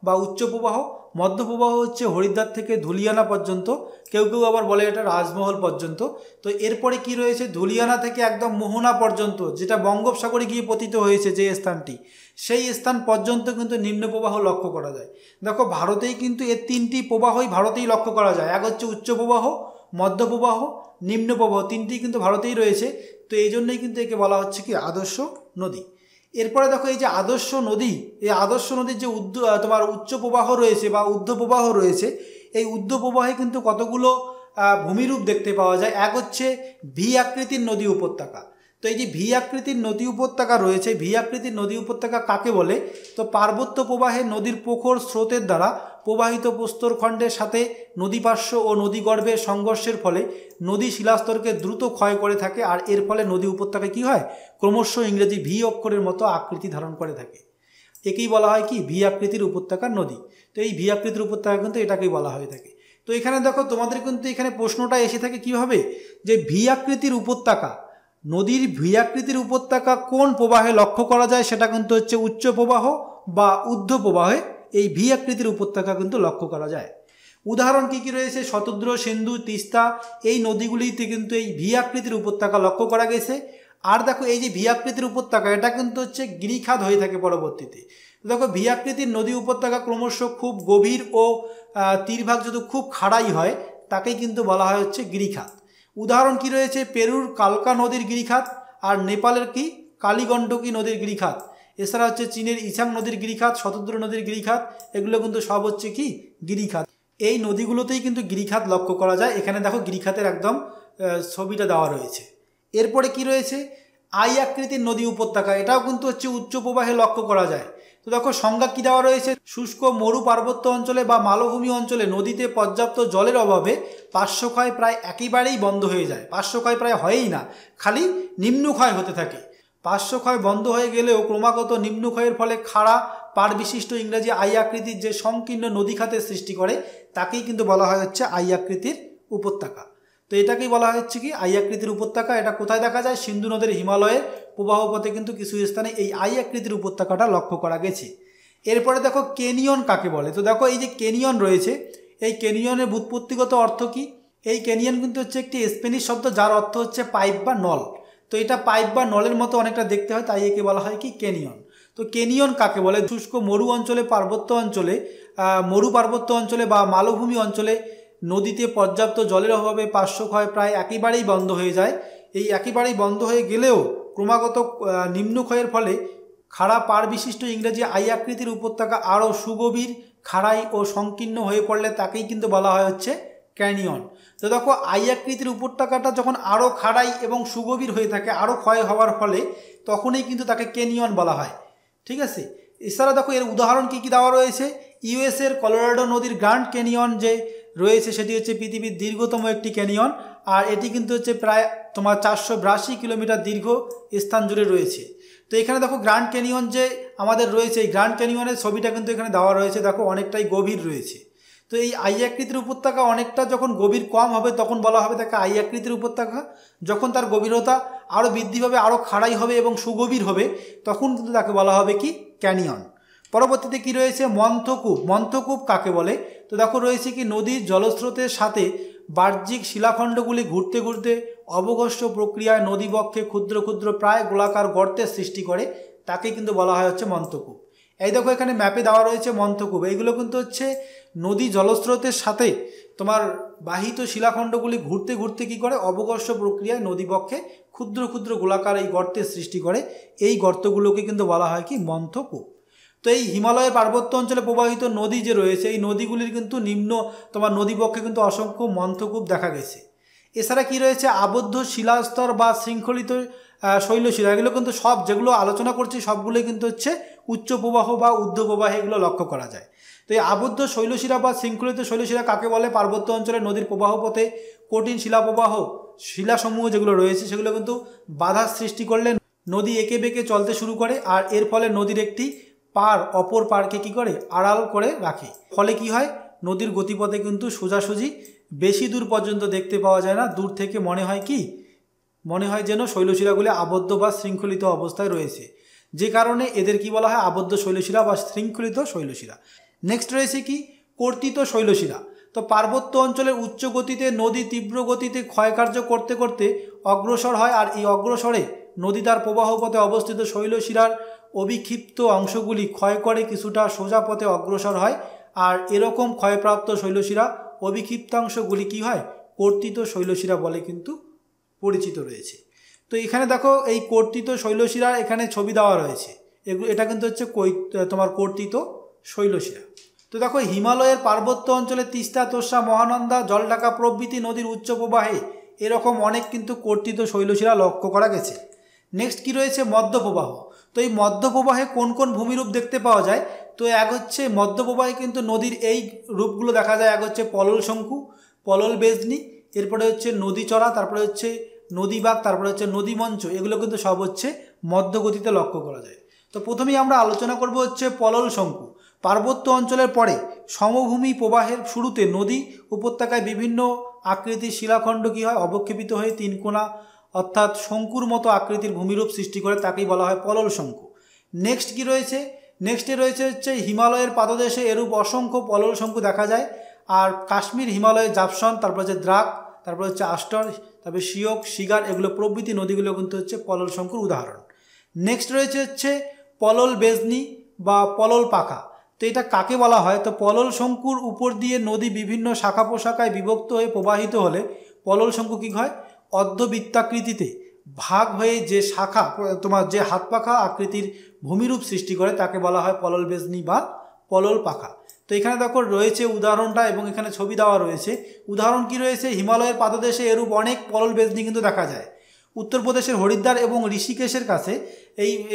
বা উচ্চ প্রবাহ। মধ্য প্রবাহ হচ্ছে হরিদ্বার থেকে ধুলিয়ানা পর্যন্ত, কেউ কেউ আবার বলে এটা রাজমহল পর্যন্ত। তো এরপরে কি রয়েছে, ধুলিয়ানা থেকে একদম মোহনা পর্যন্ত, যেটা বঙ্গোপসাগরে গিয়ে পতিত হয়েছে যে স্থানটি, সেই স্থান পর্যন্ত কিন্তু নিম্ন প্রবাহ লক্ষ্য করা যায়। দেখো ভারতেই কিন্তু এর তিনটি প্রবাহই ভারতেই লক্ষ্য করা যায়, এক হচ্ছে উচ্চ প্রবাহ, মধ্য প্রবাহ, নিম্ন প্রবাহ, তিনটি কিন্তু ভারতেই রয়েছে। তো এই জন্যই কিন্তু একে বলা হচ্ছে কি আদর্শ নদী। এরপরে দেখো এই যে আদর্শ নদী, এই আদর্শ নদীর যে তোমার উচ্চ প্রবাহ রয়েছে বা ঊর্ধ্ব প্রবাহ রয়েছে, এই ঊর্ধ্ব প্রবাহে কিন্তু কতগুলো ভূমিরূপ দেখতে পাওয়া যায়। এক হচ্ছে ভি আকৃতির নদী উপত্যকা। তো এই যে ভি আকৃতির নদী উপত্যকা রয়েছে, ভি আকৃতির নদী উপত্যকা কাকে বলে, তো পার্বত্য প্রবাহে নদীর প্রখর স্রোতের দ্বারা প্রবাহিত প্রস্তরখণ্ডের সাথে নদীপার্শ্ব ও নদীগর্ভের সংঘর্ষের ফলে নদী শিলাস্তরকে দ্রুত ক্ষয় করে থাকে, আর এর ফলে নদী উপত্যকায় কী হয়, ক্রমশ ইংরেজি ভি অক্ষরের মতো আকৃতি ধারণ করে থাকে। একেই বলা হয় কি ভি আকৃতির উপত্যকার নদী। তো এই ভি আকৃতির উপত্যকা কিন্তু এটাকেই বলা হয়ে থাকে। তো এখানে দেখো তোমাদের কিন্তু এখানে প্রশ্নটা এসে থাকে কীভাবে, যে ভি আকৃতির উপত্যকা, নদীর ভি আকৃতির উপত্যকা কোন প্রবাহে লক্ষ্য করা যায়, সেটা কিন্তু হচ্ছে উচ্চ প্রবাহ বা ঊর্ধ্ব প্রবাহে এই ভি আকৃতির উপত্যকা কিন্তু লক্ষ্য করা যায়। উদাহরণ কী কী রয়েছে, শতদ্র, সিন্ধু, তিস্তা এই নদীগুলিতে কিন্তু এই ভি আকৃতির উপত্যকা লক্ষ্য করা গেছে। আর দেখো এই যে ভি আকৃতির উপত্যকা, এটা কিন্তু হচ্ছে গিরিখাত হয়ে থাকে পরবর্তীতে। দেখো ভি আকৃতির নদী উপত্যকা ক্রমশ খুব গভীর ও তীরভাগ যদি খুব খাড়াই হয়, তাকেই কিন্তু বলা হয় হচ্ছে গিরিখাত। উদাহরণ কি রয়েছে, পেরুর কালকা নদীর গিরিখাত, আর নেপালের কি কালীগণ্ডকী নদীর গিরিখাত, এছাড়া হচ্ছে চীনের ইছাং নদীর গিরিখাত, শতদ্রু নদীর গিরিখাত, এগুলো কিন্তু সব হচ্ছে কি গিরিখাত। এই নদীগুলোতেই কিন্তু গিরিখাত লক্ষ্য করা যায়। এখানে দেখো গিরিখাতের একদম ছবিটা দেওয়া রয়েছে। এরপরে কি রয়েছে, আই আকৃতির নদী উপত্যকা, এটাও কিন্তু হচ্ছে উচ্চ প্রবাহে লক্ষ্য করা যায়। তো দেখো সংজ্ঞা কি দেওয়া রয়েছে, শুষ্ক মরু পার্বত্য অঞ্চলে বা মালভূমি অঞ্চলে নদীতে পর্যাপ্ত জলের অভাবে পার্শ্বক্ষয় প্রায় একেবারেই বন্ধ হয়ে যায়। পার্শ্বক্ষয় প্রায় হয়ই না, খালি নিম্নক্ষয় হতে থাকে। পার্শ্বক্ষয় বন্ধ হয়ে গেলেও ক্রমাগত নিম্নক্ষয়ের ফলে খাড়া পাড় বিশিষ্ট ইংরেজি আই আকৃতির যে সংকীর্ণ নদীখাতের সৃষ্টি করে তাকেই কিন্তু বলা হয় হচ্ছে আই আকৃতির উপত্যকা। তো এটাকেই বলা হচ্ছে কি আই আকৃতির উপত্যকা। এটা কোথায় দেখা যায়, সিন্ধু নদের হিমালয়ের প্রবাহপথে কিন্তু কিছু স্থানে এই আই আকৃতির উপত্যকাটা লক্ষ্য করা গেছে। এরপরে দেখো কেনিয়ন কাকে বলে। তো দেখো এই যে কেনিয়ন রয়েছে, এই কেনিয়নের ব্যুৎপত্তিগত অর্থ কি, এই কেনিয়ন কিন্তু হচ্ছে একটি স্প্যানিশ শব্দ যার অর্থ হচ্ছে পাইপ বা নল। তো এটা পাইপ বা নলের মতো অনেকটা দেখতে হয়, তাই একে বলা হয় কি কেনিয়ন। তো কেনিয়ন কাকে বলে, শুষ্ক মরু অঞ্চলে পার্বত্য অঞ্চলে মরু পার্বত্য অঞ্চলে বা মালভূমি অঞ্চলে নদীতে পর্যাপ্ত জলের অভাবে পার্শ্বক্ষয় প্রায় একেবারেই বন্ধ হয়ে যায়। এই একেবারেই বন্ধ হয়ে গেলেও ক্রমাগত নিম্নক্ষয়ের ফলে খাড়া পাড় বিশিষ্ট ইংরেজি আই আকৃতির উপত্যকা আরও সুগভীর, খাড়াই ও সংকীর্ণ হয়ে পড়লে তাকেই কিন্তু বলা হয় হচ্ছে ক্যানিয়ন। তো দেখো আই আকৃতির উপত্যকাটা যখন আরও খাড়াই এবং সুগভীর হয়ে থাকে, আরও ক্ষয় হওয়ার ফলে, তখনই কিন্তু তাকে ক্যানিয়ন বলা হয়। ঠিক আছে, এছাড়া দেখো এর উদাহরণ কি কি দেওয়া রয়েছে, ইউএসের কলোরাডো নদীর গ্র্যান্ড ক্যানিয়ন যে রয়েছে সেটি হচ্ছে পৃথিবীর দীর্ঘতম একটি ক্যানিয়ন, আর এটি কিন্তু হচ্ছে প্রায় তোমার 482 কিলোমিটার দীর্ঘ স্থান জুড়ে রয়েছে। তো এখানে দেখো গ্র্যান্ড ক্যানিয়ন যে আমাদের রয়েছে, এই গ্র্যান্ড ক্যানিয়নের ছবিটা কিন্তু এখানে দেওয়া রয়েছে, দেখো অনেকটাই গভীর রয়েছে। তো এই আই আকৃতির উপত্যকা অনেকটা যখন গভীর কম হবে তখন বলা হবে তাকে আই আকৃতির উপত্যকা, যখন তার গভীরতা আরও বৃদ্ধি পাবে, আরও খাড়াই হবে এবং সুগভীর হবে, তখন কিন্তু তাকে বলা হবে কি ক্যানিয়ন। পরবর্তীতে কি রয়েছে, মন্থকূপ। মন্থকূপ কাকে বলে, তো দেখো রয়েছে কি নদীর জলস্রোতের সাথে বাহ্যিক শিলাখণ্ডগুলি ঘুরতে ঘুরতে অবঘষ্ট প্রক্রিয়ায় নদীবক্ষে ক্ষুদ্র ক্ষুদ্র প্রায় গোলাকার গর্তের সৃষ্টি করে, তাকে কিন্তু বলা হয় হচ্ছে মন্থকূপ। এই দেখো এখানে ম্যাপে দেওয়া রয়েছে মন্থকূপ, এইগুলো কিন্তু হচ্ছে নদী জলস্রোতের সাথে তোমার বাহিত শিলাখণ্ডগুলি ঘুরতে ঘুরতে কী করে, অবঘর্ষ প্রক্রিয়ায় নদীবক্ষে ক্ষুদ্র ক্ষুদ্র গোলাকার এই গর্তের সৃষ্টি করে, এই গর্তগুলোকে কিন্তু বলা হয় কি মন্থকূপ। তো এই হিমালয়ের পার্বত্য অঞ্চলে প্রবাহিত নদী যে রয়েছে, এই নদীগুলির কিন্তু নিম্ন তোমার নদীবক্ষে কিন্তু অসংখ্য মন্থকূপ দেখা গেছে। এছাড়া কি রয়েছে, আবদ্ধ শিলাস্তর বা শৃঙ্খলিত শৈলশিলা, এগুলো কিন্তু সব যেগুলো আলোচনা করছি সবগুলোই কিন্তু হচ্ছে উচ্চ প্রবাহ বা ঊর্ধ্ব প্রবাহে এগুলো লক্ষ্য করা যায়। তো এই আবদ্ধ শৈলশিলা বা শৃঙ্খলিত শৈলশিলা কাকে বলে, পার্বত্য অঞ্চলে নদীর প্রবাহ পথে কঠিন শিলাপ্রবাহ শিলাসমূহ যেগুলো রয়েছে সেগুলো কিন্তু বাধার সৃষ্টি করলে নদী এঁকে বেঁকে চলতে শুরু করে, আর এর ফলে নদীর একটি পার অপর পারকে কি করে আড়াল করে রাখে। ফলে কি হয়, নদীর গতিপথে কিন্তু সোজাসুজি বেশি দূর পর্যন্ত দেখতে পাওয়া যায় না, দূর থেকে মনে হয় কি, মনে হয় যেন শৈলশিলাগুলি আবদ্ধ বা শৃঙ্খলিত অবস্থায় রয়েছে, যে কারণে এদের কি বলা হয় আবদ্ধ শৈলশিলা বা শৃঙ্খলিত শৈলশিলা। নেক্সট রয়েছে কি কর্তিত শৈলশিলা। তো পার্বত্য অঞ্চলের উচ্চ গতিতে নদী তীব্র গতিতে ক্ষয়কার্য করতে করতে অগ্রসর হয়, আর এই অগ্রসরে নদী তার প্রবাহপথে অবস্থিত শৈলশিলার অবিক্ষিপ্ত অংশগুলি ক্ষয় করে কিছুটা সোজা পথে অগ্রসর হয়, আর এরকম ক্ষয়প্রাপ্ত শৈলশিলা অবিক্ষিপ্তাংশগুলি কি হয়, কর্তিত শৈলশিলা বলে কিন্তু পরিচিত রয়েছে। তো এখানে দেখো এই কর্তিত শৈলশিলার এখানে ছবি দেওয়া রয়েছে, এটা কিন্তু হচ্ছে তোমার কর্তিত শৈলশিলা। তো দেখো হিমালয়ের পার্বত্য অঞ্চলে তিস্তা, তোর্ষা, মহানন্দা, জলঢাকা প্রভৃতি নদীর উচ্চ প্রবাহে এরকম অনেক কিন্তু কর্তিত শৈলশিলা লক্ষ্য করা গেছে। নেক্সট কি রয়েছে, মধ্যপ্রবাহ। তো এই মধ্যপ্রবাহে কোন কোন ভূমিরূপ দেখতে পাওয়া যায়, তো এক হচ্ছে মধ্যপ্রবাহে কিন্তু নদীর এই রূপগুলো দেখা যায়, এক হচ্ছে পলল শঙ্কু, পলল বেজনি, এরপরে হচ্ছে নদী চড়া, তারপরে হচ্ছে নদীবাগ, তারপরে হচ্ছে নদী মঞ্চ, এগুলো কিন্তু সব হচ্ছে মধ্যগতিতে লক্ষ্য করা যায়। তো প্রথমেই আমরা আলোচনা করব হচ্ছে পলল শঙ্কু। পার্বত্য অঞ্চলের পরে সমভূমি প্রবাহের শুরুতে নদী উপত্যকায় বিভিন্ন আকৃতির শিলাখণ্ড কী হয়, অবক্ষেপিত হয়ে তিনকোনা অর্থাৎ শঙ্কুর মতো আকৃতির ভূমিরূপ সৃষ্টি করে, তাকেই বলা হয় পলল শঙ্কু। নেক্সট কি রয়েছে, নেক্সটে রয়েছে হচ্ছে হিমালয়ের পাদদেশে এরূপ অসংখ্য পলল শঙ্কু দেখা যায়, আর কাশ্মীর হিমালয়ের জাপসন, তারপর হচ্ছে দ্রাক, তারপর হচ্ছে আস্টর, তারপরে শিওক, শিগার, এগুলো প্রভৃতি নদীগুলো কিন্তু হচ্ছে পলল শঙ্কুর উদাহরণ। নেক্সট রয়েছে হচ্ছে পলল বেজনি বা পলল পাখা। তো এটা কাকে বলা হয়, তো পলল শঙ্কুর উপর দিয়ে নদী বিভিন্ন শাখা প্রশাখায় বিভক্ত হয়ে প্রবাহিত হলে পলল শঙ্কু কী হয়, অর্ধবৃত্তাকৃতিতে ভাগ হয়ে যে শাখা তোমার যে হাত পাখা আকৃতির ভূমিরূপ সৃষ্টি করে তাকে বলা হয় পলল বেজনি বা পলল পাখা। তো এখানে দেখো রয়েছে উদাহরণটা এবং এখানে ছবি দেওয়া রয়েছে। উদাহরণ কি রয়েছে, হিমালয়ের পাদদেশে এরূপ অনেক পলল বেজনি কিন্তু দেখা যায়। উত্তরপ্রদেশের হরিদ্বার এবং ঋষিকেশের কাছে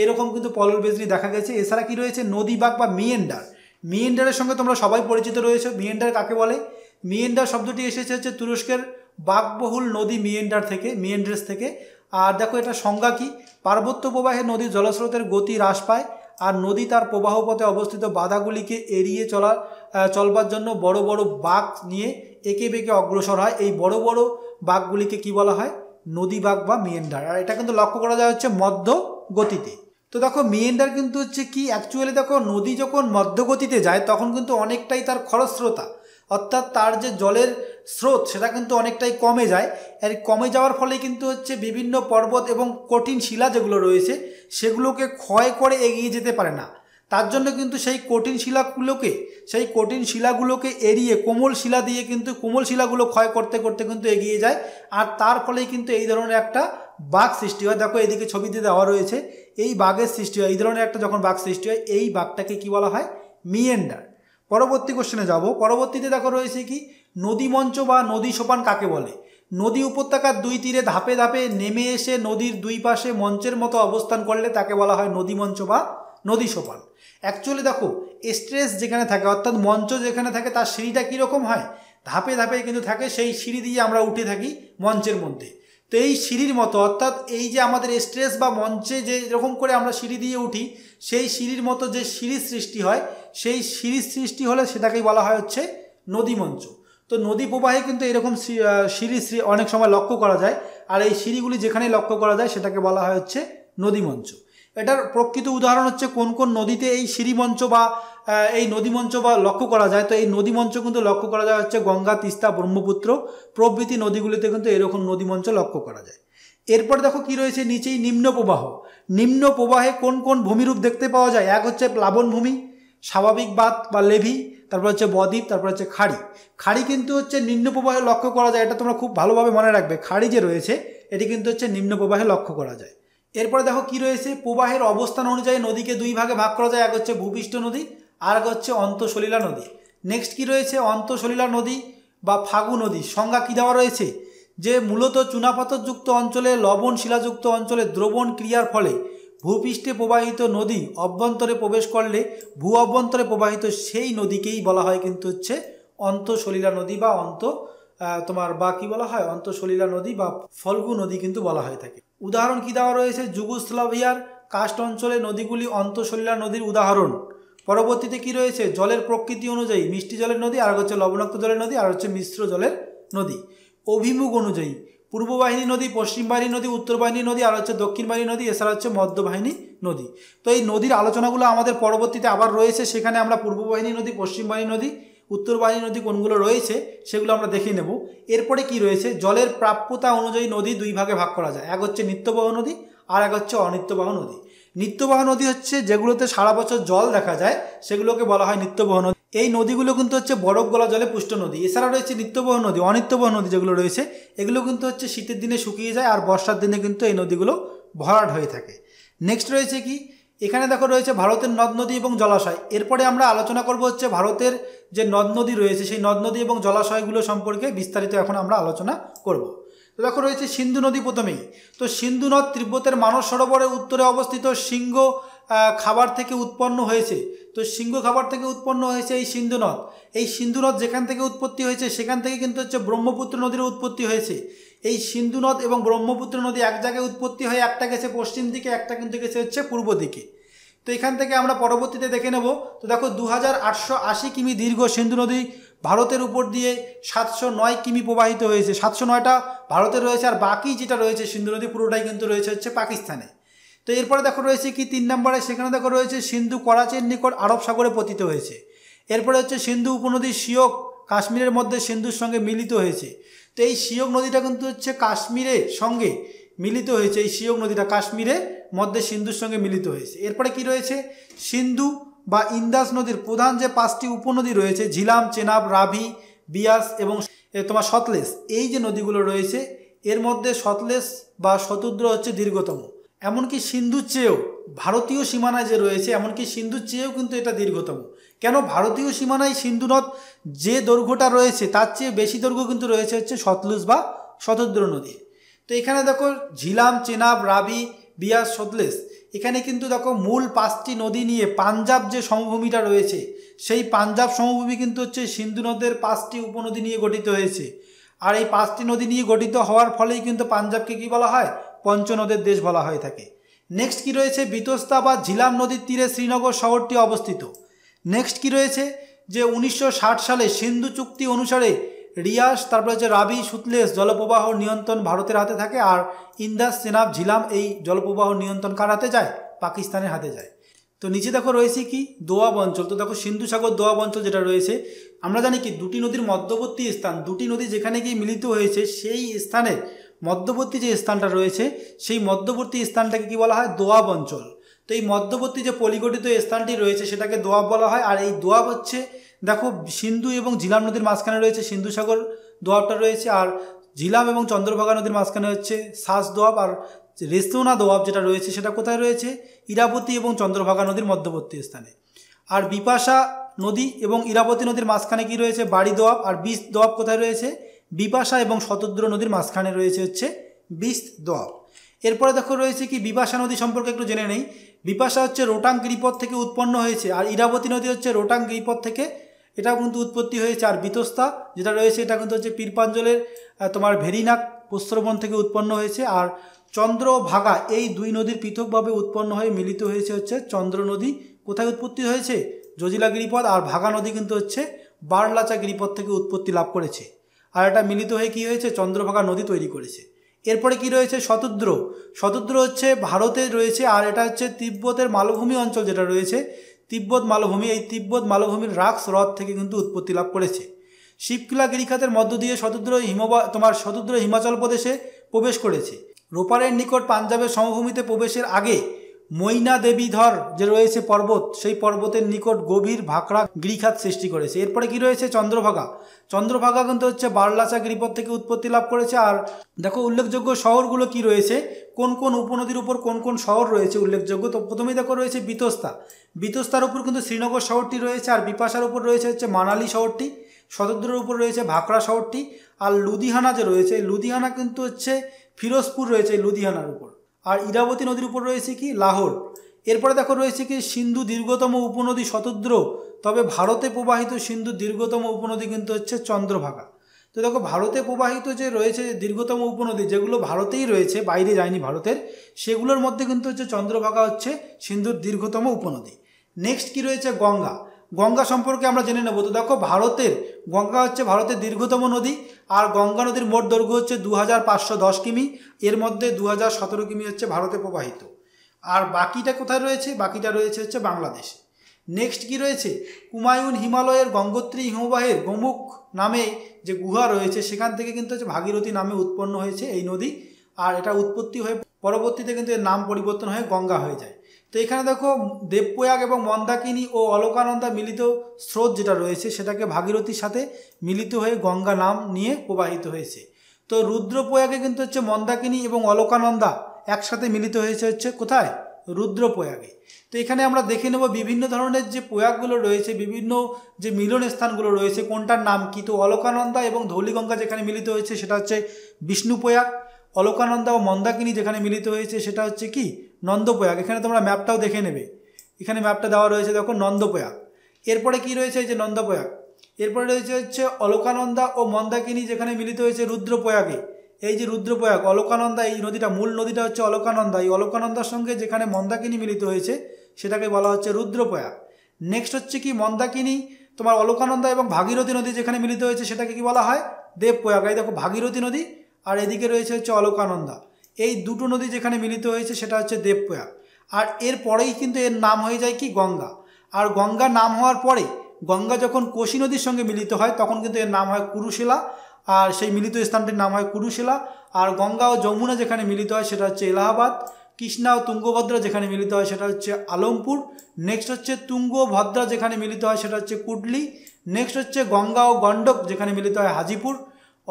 এরকম কিন্তু পলল বেজনি দেখা গেছে। এছাড়া কি রয়েছে, নদী বাঁক বা মিয়েন্ডার। মিয়েন্ডারের সঙ্গে তোমরা সবাই পরিচিত রয়েছে। মিয়েন্ডার কাকে বলে? মিয়েন্ডার শব্দটি এসেছে হচ্ছে তুরস্কের বাকবহুল নদী মিয়েন্ড্রেস থেকে। আর দেখো এটা সংজ্ঞা কি, পার্বত্য প্রবাহে নদীর জলস্রোতের গতি হ্রাস পায় আর নদী তার প্রবাহ পথে অবস্থিত বাধাগুলিকে এড়িয়ে চলবার জন্য বড় বড় বাঁক নিয়ে এঁকে বেঁকে অগ্রসর হয়। এই বড় বড় বাঁকগুলিকে কি বলা হয়? নদী বাঁক বা মিয়েন্ডার। আর এটা কিন্তু লক্ষ্য করা যায় হচ্ছে মধ্য গতিতে। তো দেখো মিয়েন্ডার কিন্তু হচ্ছে কি, অ্যাকচুয়ালি দেখো নদী যখন মধ্য গতিতে যায় তখন কিন্তু অনেকটাই তার খরস্রোতা, অর্থাৎ তার যে জলের স্রোত সেটা কিন্তু অনেকটাই কমে যায়। আর কমে যাওয়ার ফলে কিন্তু হচ্ছে বিভিন্ন পর্বত এবং কঠিন শিলা যেগুলো রয়েছে সেগুলোকে ক্ষয় করে এগিয়ে যেতে পারে না। তার জন্য কিন্তু সেই কঠিন শিলাগুলোকে এড়িয়ে কোমল শিলা দিয়ে কিন্তু কোমল শিলাগুলো ক্ষয় করতে করতে কিন্তু এগিয়ে যায়। আর তার ফলেই কিন্তু এই ধরনের একটা বাঁক সৃষ্টি হয়। দেখো এদিকে ছবিতে দেওয়া রয়েছে, এই বাঁকের সৃষ্টি হয়, এই ধরনের একটা যখন বাঁক সৃষ্টি হয় এই বাঁকটাকে কি বলা হয়? মিয়েন্ডার। পরবর্তী কোশ্চেনে যাব। পরবর্তীতে দেখো রয়েছে কি, নদী মঞ্চ বা নদী সোপান কাকে বলে? নদী উপত্যকার দুই তীরে ধাপে ধাপে নেমে এসে নদীর দুই পাশে মঞ্চের মতো অবস্থান করলে তাকে বলা হয় নদী মঞ্চ বা নদী সোপান। অ্যাকচুয়ালি দেখো স্ট্রেস যেখানে থাকে অর্থাৎ মঞ্চ যেখানে থাকে তার সিঁড়িটা কীরকম হয়? ধাপে ধাপে কিন্তু থাকে, সেই সিঁড়ি দিয়ে আমরা উঠে থাকি মঞ্চের মধ্যে। তো এই সিঁড়ির মতো, অর্থাৎ এই যে আমাদের স্ট্রেস বা মঞ্চে যে এরকম করে আমরা সিঁড়ি দিয়ে উঠি সেই সিঁড়ির মতো যে সিঁড়ির সৃষ্টি হয়, সেই সিঁড়ির সৃষ্টি হলে সেটাকেই বলা হয় হচ্ছে নদী মঞ্চ। তো নদী প্রবাহে কিন্তু এরকম সিঁড়ি অনেক সময় লক্ষ্য করা যায়। আর এই সিঁড়িগুলি যেখানেই লক্ষ্য করা যায় সেটাকে বলা হয় হচ্ছে নদী মঞ্চ। এটার প্রকৃত উদাহরণ হচ্ছে কোন কোন নদীতে এই সিঁড়ি মঞ্চ বা এই নদী মঞ্চ বা লক্ষ্য করা যায়। তো এই নদী মঞ্চ কিন্তু লক্ষ্য করা যায় হচ্ছে গঙ্গা, তিস্তা, ব্রহ্মপুত্র প্রভৃতি নদীগুলিতে কিন্তু এরকম নদী মঞ্চ লক্ষ্য করা যায়। এরপর দেখো কি রয়েছে নিচেই, নিম্ন প্রবাহ। নিম্ন প্রবাহে কোন কোন ভূমিরূপ দেখতে পাওয়া যায়? এক হচ্ছে প্লাবনভূমি, স্বাভাবিক বাঁধ বা লেভি, তারপর হচ্ছে বদ্বীপ, তারপর হচ্ছে খাড়ি। খাড়ি কিন্তু হচ্ছে নিম্ন প্রবাহে লক্ষ্য করা যায়, এটা তোমরা খুব ভালোভাবে মনে রাখবে। খাড়ি যে রয়েছে এটি কিন্তু হচ্ছে নিম্ন প্রবাহে লক্ষ্য করা যায়। এরপরে দেখো কি রয়েছে, প্রবাহের অবস্থান অনুযায়ী নদীকে দুই ভাগে ভাগ করা যায়, এক হচ্ছে ভূপৃষ্ঠ নদী আর এক হচ্ছে অন্তঃসলিলা নদী। নেক্সট কি রয়েছে, অন্তঃসলিলা নদী বা ফাগু নদী। সংজ্ঞা কি দেওয়া রয়েছে, যে মূলত চুনাপাথরযুক্ত অঞ্চলে লবণ শিলাযুক্ত অঞ্চলে দ্রবণ ক্রিয়ার ফলে ভূপৃষ্ঠে প্রবাহিত নদী অভ্যন্তরে প্রবেশ করলে ভূ অভ্যন্তরে প্রবাহিত সেই নদীকেই বলা হয় কিন্তু হচ্ছে অন্তঃসলিলা নদী বা কি বলা হয়, অন্তঃসলিলা নদী বা ফল্গু নদী কিন্তু বলা হয়ে থাকে। উদাহরণ কি দেওয়া রয়েছে, যুগোস্লাভিয়ার কাস্ট অঞ্চলে নদীগুলি অন্তঃসলিলা নদীর উদাহরণ। পরবর্তীতে কি রয়েছে, জলের প্রকৃতি অনুযায়ী মিষ্টি জলের নদী, আর হচ্ছে লবণাক্ত জলের নদী, আর হচ্ছে মিশ্র জলের নদী। অভিমুখ অনুযায়ী পূর্ব বাহিনী নদী, পশ্চিম বাহিনী নদী, উত্তর বাহিনী নদী, আর হচ্ছে দক্ষিণ বাহিনী নদী, এছাড়া হচ্ছে মধ্য বাহিনী নদী। তো এই নদীর আলোচনাগুলো আমাদের পরবর্তীতে আবার রয়েছে, সেখানে আমরা পূর্ব বাহিনী নদী, পশ্চিম বাহিনী নদী, উত্তর বাহিনী নদী কোনগুলো রয়েছে সেগুলো আমরা দেখে নেব। এরপরে কি রয়েছে, জলের প্রাপ্যতা অনুযায়ী নদী দুই ভাগে ভাগ করা যায়, এক হচ্ছে নিত্যবহ নদী আর এক হচ্ছে অনিত্যবহ নদী। নিত্যবহ নদী হচ্ছে যেগুলোতে সারা বছর জল দেখা যায় সেগুলোকে বলা হয় নিত্যবহ নদী। এই নদীগুলো কিন্তু হচ্ছে বরফ গলা জলে পুষ্ট নদী। এছাড়া রয়েছে নিত্যবহ নদী। অনিত্যবহ নদী যেগুলো রয়েছে এগুলো কিন্তু হচ্ছে শীতের দিনে শুকিয়ে যায় আর বর্ষার দিনে কিন্তু এই নদীগুলো ভরাট হয়ে থাকে। নেক্সট রয়েছে কি, এখানে দেখো রয়েছে ভারতের নদ নদী এবং জলাশয়। এরপরে আমরা আলোচনা করব হচ্ছে ভারতের যে নদ নদী রয়েছে সেই নদ নদী এবং জলাশয়গুলো সম্পর্কে বিস্তারিত এখন আমরা আলোচনা করব। তো দেখো রয়েছে সিন্ধু নদী প্রথমেই। তো সিন্ধু নদ তিব্বতের মানস সরোবরের উত্তরে অবস্থিত সিংহ খাবার থেকে উৎপন্ন হয়েছে। তো সিংহ খাবার থেকে উৎপন্ন হয়েছে এই সিন্ধু নদ। এই সিন্ধু নদ যেখান থেকে উৎপত্তি হয়েছে সেখান থেকে কিন্তু হচ্ছে ব্রহ্মপুত্র নদীর উৎপত্তি হয়েছে। এই সিন্ধু নদ এবং ব্রহ্মপুত্র নদী এক জায়গায় উৎপত্তি হয়ে একটা গেছে পশ্চিম দিকে, একটা কিন্তু গেছে হচ্ছে পূর্ব দিকে। তো এখান থেকে আমরা পরবর্তীতে দেখে নেব। তো দেখো 2880 কিমি দীর্ঘ সিন্ধু নদী ভারতের উপর দিয়ে 709 কিমি প্রবাহিত হয়েছে। 709টা ভারতের রয়েছে আর বাকি যেটা রয়েছে সিন্ধু নদী পুরোটাই কিন্তু রয়েছে হচ্ছে পাকিস্তানে। তো এরপরে দেখো রয়েছে কি 3 নম্বরে, সেখানে দেখো রয়েছে সিন্ধু করাচির নিকট আরব সাগরে পতিত হয়েছে। এরপরে হচ্ছে সিন্ধু উপনদী সিয়ক কাশ্মীরের মধ্যে সিন্ধুর সঙ্গে মিলিত হয়েছে। তো এই সিয়ক নদীটা কিন্তু হচ্ছে কাশ্মীরের সঙ্গে মিলিত হয়েছে, এই সিয়ক নদীটা কাশ্মীরের মধ্যে সিন্ধুর সঙ্গে মিলিত হয়েছে। এরপরে কি রয়েছে, সিন্ধু বা ইন্দাস নদীর প্রধান যে 5টি উপনদী রয়েছে ঝিলাম, চেনাব, রাভি, বিয়াস এবং সতলেজ, এই যে নদীগুলো রয়েছে এর মধ্যে সতলেজ বা শতদ্র হচ্ছে দীর্ঘতম। এমনকি সিন্ধুর চেয়েও ভারতীয় সীমানায় যে রয়েছে, এমনকি সিন্ধুর চেয়েও কিন্তু এটা দীর্ঘতম। কেন? ভারতীয় সীমানায় সিন্ধু নদ যে দৈর্ঘ্যটা রয়েছে তার চেয়ে বেশি দৈর্ঘ্য কিন্তু রয়েছে হচ্ছে সতলুজ বা শতদ্র নদী। তো এখানে দেখো ঝিলাম, চেনাব, রাবি, বিয়াস, সতলেজ, এখানে কিন্তু দেখো মূল 5টি নদী নিয়ে পাঞ্জাব যে সমভূমিটা রয়েছে সেই পাঞ্জাব সমভূমি কিন্তু হচ্ছে সিন্ধু নদের 5টি উপনদী নিয়ে গঠিত হয়েছে। আর এই 5টি নদী নিয়ে গঠিত হওয়ার ফলেই কিন্তু পাঞ্জাবকে কি বলা হয়? পঞ্চনদের দেশ বলা হয়ে থাকে। নেক্সট কি রয়েছে? বিতস্তা বা ঝিলাম নদীর তীরে শ্রীনগর শহরটি অবস্থিত। নেক্সট কি রয়েছে? যে 1960 সালে সিন্ধু চুক্তি অনুসারে রিয়াস, তারপরে হচ্ছে রাবি, সুতলেজ জলপ্রবাহ নিয়ন্ত্রণ ভারতের হাতে থাকে, আর ইন্দাস, চেনাব, ঝিলাম এই জলপ্রবাহ নিয়ন্ত্রণ কার হাতে যায়? পাকিস্তানের হাতে যায়। তো নিচে দেখো রয়েছে কি? দোয়াব অঞ্চল। তো দেখো সিন্ধু সাগর দোয়াব অঞ্চল যেটা রয়েছে, আমরা জানি কি দুটি নদীর মধ্যবর্তী স্থান, দুটি নদী যেখানে গিয়ে মিলিত হয়েছে সেই স্থানের মধ্যবর্তী যে স্থানটা রয়েছে সেই মধ্যবর্তী স্থানটাকে কি বলা হয়? দোয়াব অঞ্চল। তো এই মধ্যবর্তী যে পলিগঠিত স্থানটি রয়েছে সেটাকে দোয়াব বলা হয়। আর এই দোয়াব হচ্ছে দেখো সিন্ধু এবং ঝিলাম নদীর মাঝখানে রয়েছে সিন্ধু সাগর দোয়াবটা রয়েছে, আর ঝিলাম এবং চন্দ্রভাগা নদীর মাঝখানে হচ্ছে সাস দোয়াব, আর রেস্তোনা দোয়াব যেটা রয়েছে সেটা কোথায় রয়েছে? ইরাবতী এবং চন্দ্রভাগা নদীর মধ্যবর্তী স্থানে। আর বিপাশা নদী এবং ইরাবতী নদীর মাঝখানে কি রয়েছে? বাড়ি দোয়াব। আর বিস দোয়াব কোথায় রয়েছে? বিপাশা এবং শতদ্র নদীর মাঝখানে রয়েছে হচ্ছে বিস দোয়াব। এরপরে দেখো রয়েছে কি? বিপাশা নদী সম্পর্কে একটু জেনে নেই। বিপাশা হচ্ছে রোটাং গিরিপথ থেকে উৎপন্ন হয়েছে, আর ইরাবতী নদী হচ্ছে রোটাং গিরিপথ থেকে এটাও কিন্তু উৎপত্তি হয়েছে। আর বিতস্তা যেটা রয়েছে এটা কিন্তু হচ্ছে পীরপাঞ্জলের তোমার ভেরিনাক প্রস্রবণ থেকে উৎপন্ন হয়েছে। আর চন্দ্রভাগা এই দুই নদীর পৃথকভাবে উৎপন্ন হয়ে মিলিত হয়েছে হচ্ছে চন্দ্র নদী। কোথায় উৎপত্তি হয়েছে? জজিলা গিরিপথ। আর ভাগা নদী কিন্তু হচ্ছে বারলাচা গিরিপথ থেকে উৎপত্তি লাভ করেছে, আর এটা মিলিত হয়ে কি হয়েছে? চন্দ্রভাগা নদী তৈরি করেছে। এরপরে কি রয়েছে? শতদ্র। শতদ্র হচ্ছে ভারতে রয়েছে, আর এটা হচ্ছে তিব্বতের মালভূমি অঞ্চল যেটা রয়েছে তিব্বত মালভূমি, এই তিব্বত মালভূমির রাক্স হ্রদ থেকে কিন্তু উৎপত্তি লাভ করেছে। শিবকিলা গিরিখাতের মধ্য দিয়ে শতদ্র হিমাচল প্রদেশে প্রবেশ করেছে। রোপারের নিকট পাঞ্জাবের সমভূমিতে প্রবেশের আগে মৈনা দেবীধর যে রয়েছে পর্বত, সেই পর্বতের নিকট গভীর ভাকরা গিরিখাত সৃষ্টি করেছে। এরপরে কি রয়েছে? চন্দ্রভাগা। চন্দ্রভাগা কিন্তু হচ্ছে বারলাচা গিরিপথ থেকে উৎপত্তি লাভ করেছে। আর দেখো উল্লেখযোগ্য শহরগুলো কি রয়েছে, কোন কোন উপনদীর উপর কোন কোন শহর রয়েছে উল্লেখযোগ্য। তো প্রথমেই দেখো রয়েছে বিতস্তা। বিতস্তার উপর কিন্তু শ্রীনগর শহরটি রয়েছে, আর বিপাশার উপর রয়েছে হচ্ছে মানালি শহরটি, শতদ্রের উপর রয়েছে ভাকরা শহরটি, আর লুধিয়ানা যে রয়েছে লুধিয়ানা কিন্তু হচ্ছে ফিরোজপুর রয়েছে লুধিয়ানার উপর। আর ইরাবতী নদীর উপর রয়েছে কি? লাহোর। এরপরে দেখো রয়েছে কি? সিন্ধু দীর্ঘতম উপনদী শতদ্র, তবে ভারতে প্রবাহিত সিন্ধু দীর্ঘতম উপনদী কিন্তু হচ্ছে চন্দ্রভাগা। তো দেখো ভারতে প্রবাহিত যে রয়েছে দীর্ঘতম উপনদী যেগুলো ভারতেই রয়েছে, বাইরে যায়নি ভারতের, সেগুলোর মধ্যে কিন্তু হচ্ছে চন্দ্রভাগা হচ্ছে সিন্ধুর দীর্ঘতম উপনদী। নেক্সট কি রয়েছে? গঙ্গা। গঙ্গা সম্পর্কে আমরা জেনে নেব। তো দেখো গঙ্গা হচ্ছে ভারতের দীর্ঘতম নদী, আর গঙ্গা নদীর মোট দৈর্ঘ্য হচ্ছে 2510 কিমি, এর মধ্যে 2017 কিমি হচ্ছে ভারতে প্রবাহিত। আর বাকিটা কোথায় রয়েছে? বাকিটা রয়েছে হচ্ছে বাংলাদেশে। নেক্সট কি রয়েছে? কুমায়ুন হিমালয়ের গঙ্গোত্রী হিমবাহের গোমুখ নামে যে গুহা রয়েছে সেখান থেকে কিন্তু হচ্ছে ভাগীরথী নামে উৎপন্ন হয়েছে এই নদী, আর এটা উৎপত্তি হয়ে পরবর্তীতে কিন্তু এর নাম পরিবর্তন হয়ে গঙ্গা হয়ে যায়। তো এখানে দেখো দেবপ্রয়াগ এবং মন্দাকিনী ও অলকানন্দা মিলিত স্রোত যেটা রয়েছে সেটাকে ভাগীরথীর সাথে মিলিত হয়ে গঙ্গা নাম নিয়ে প্রবাহিত হয়েছে। তো রুদ্রপ্রয়াগে কিন্তু হচ্ছে মন্দাকিনী এবং অলকানন্দা একসাথে মিলিত হয়েছে হচ্ছে কোথায়? রুদ্রপ্রয়াগে। তো এখানে আমরা দেখে নেব বিভিন্ন ধরনের যে প্রয়াগগুলো রয়েছে, বিভিন্ন যে মিলন স্থানগুলো রয়েছে কোনটার নাম কি। তো অলকানন্দা এবং ধৌলিগঙ্গা যেখানে মিলিত হয়েছে সেটা হচ্ছে বিষ্ণুপ্রয়াগ, অলকানন্দা ও মন্দাকিনী যেখানে মিলিত হয়েছে সেটা হচ্ছে কি? নন্দপ্রয়াগ। এখানে তোমরা ম্যাপটাও দেখে নেবে, এখানে ম্যাপটা দেওয়া রয়েছে দেখো নন্দপ্রয়াগ। এরপরে কি রয়েছে? এই যে নন্দপ্রয়াগ। এরপরে রয়েছে হচ্ছে অলকানন্দা ও মন্দাকিনী যেখানে মিলিত হয়েছে রুদ্রপ্রয়াগে। এই যে রুদ্রপ্রয়াগ, অলকানন্দা এই নদীটা, মূল নদীটা হচ্ছে অলকানন্দা, এই অলকানন্দার সঙ্গে যেখানে মন্দাকিনী মিলিত হয়েছে সেটাকে বলা হচ্ছে রুদ্রপ্রয়াগ। নেক্সট হচ্ছে কি? মন্দাকিনী তোমার অলকানন্দা এবং ভাগীরথী নদী যেখানে মিলিত হয়েছে সেটাকে কি বলা হয়? দেবপ্রয়াগ। এই দেখো ভাগীরথী নদী আর এদিকে রয়েছে হচ্ছে অলকানন্দা, এই দুটো নদী যেখানে মিলিত হয়েছে সেটা হচ্ছে দেবপ্রয়াগ। আর এর পরেই কিন্তু এর নাম হয়ে যায় কি? গঙ্গা। আর গঙ্গা নাম হওয়ার পরে গঙ্গা যখন কোশি নদীর সঙ্গে মিলিত হয় তখন কিন্তু এর নাম হয় কুরুশিলা, আর সেই মিলিত স্থানটির নাম হয় কুরুশিলা। আর গঙ্গা ও যমুনা যেখানে মিলিত হয় সেটা হচ্ছে এলাহাবাদ। কৃষ্ণা ও তুঙ্গভদ্রা যেখানে মিলিত হয় সেটা হচ্ছে আলমপুর। নেক্সট হচ্ছে তুঙ্গভদ্রা যেখানে মিলিত হয় সেটা হচ্ছে কুডলি। নেক্সট হচ্ছে গঙ্গা ও গণ্ডক যেখানে মিলিত হয় হাজিপুর।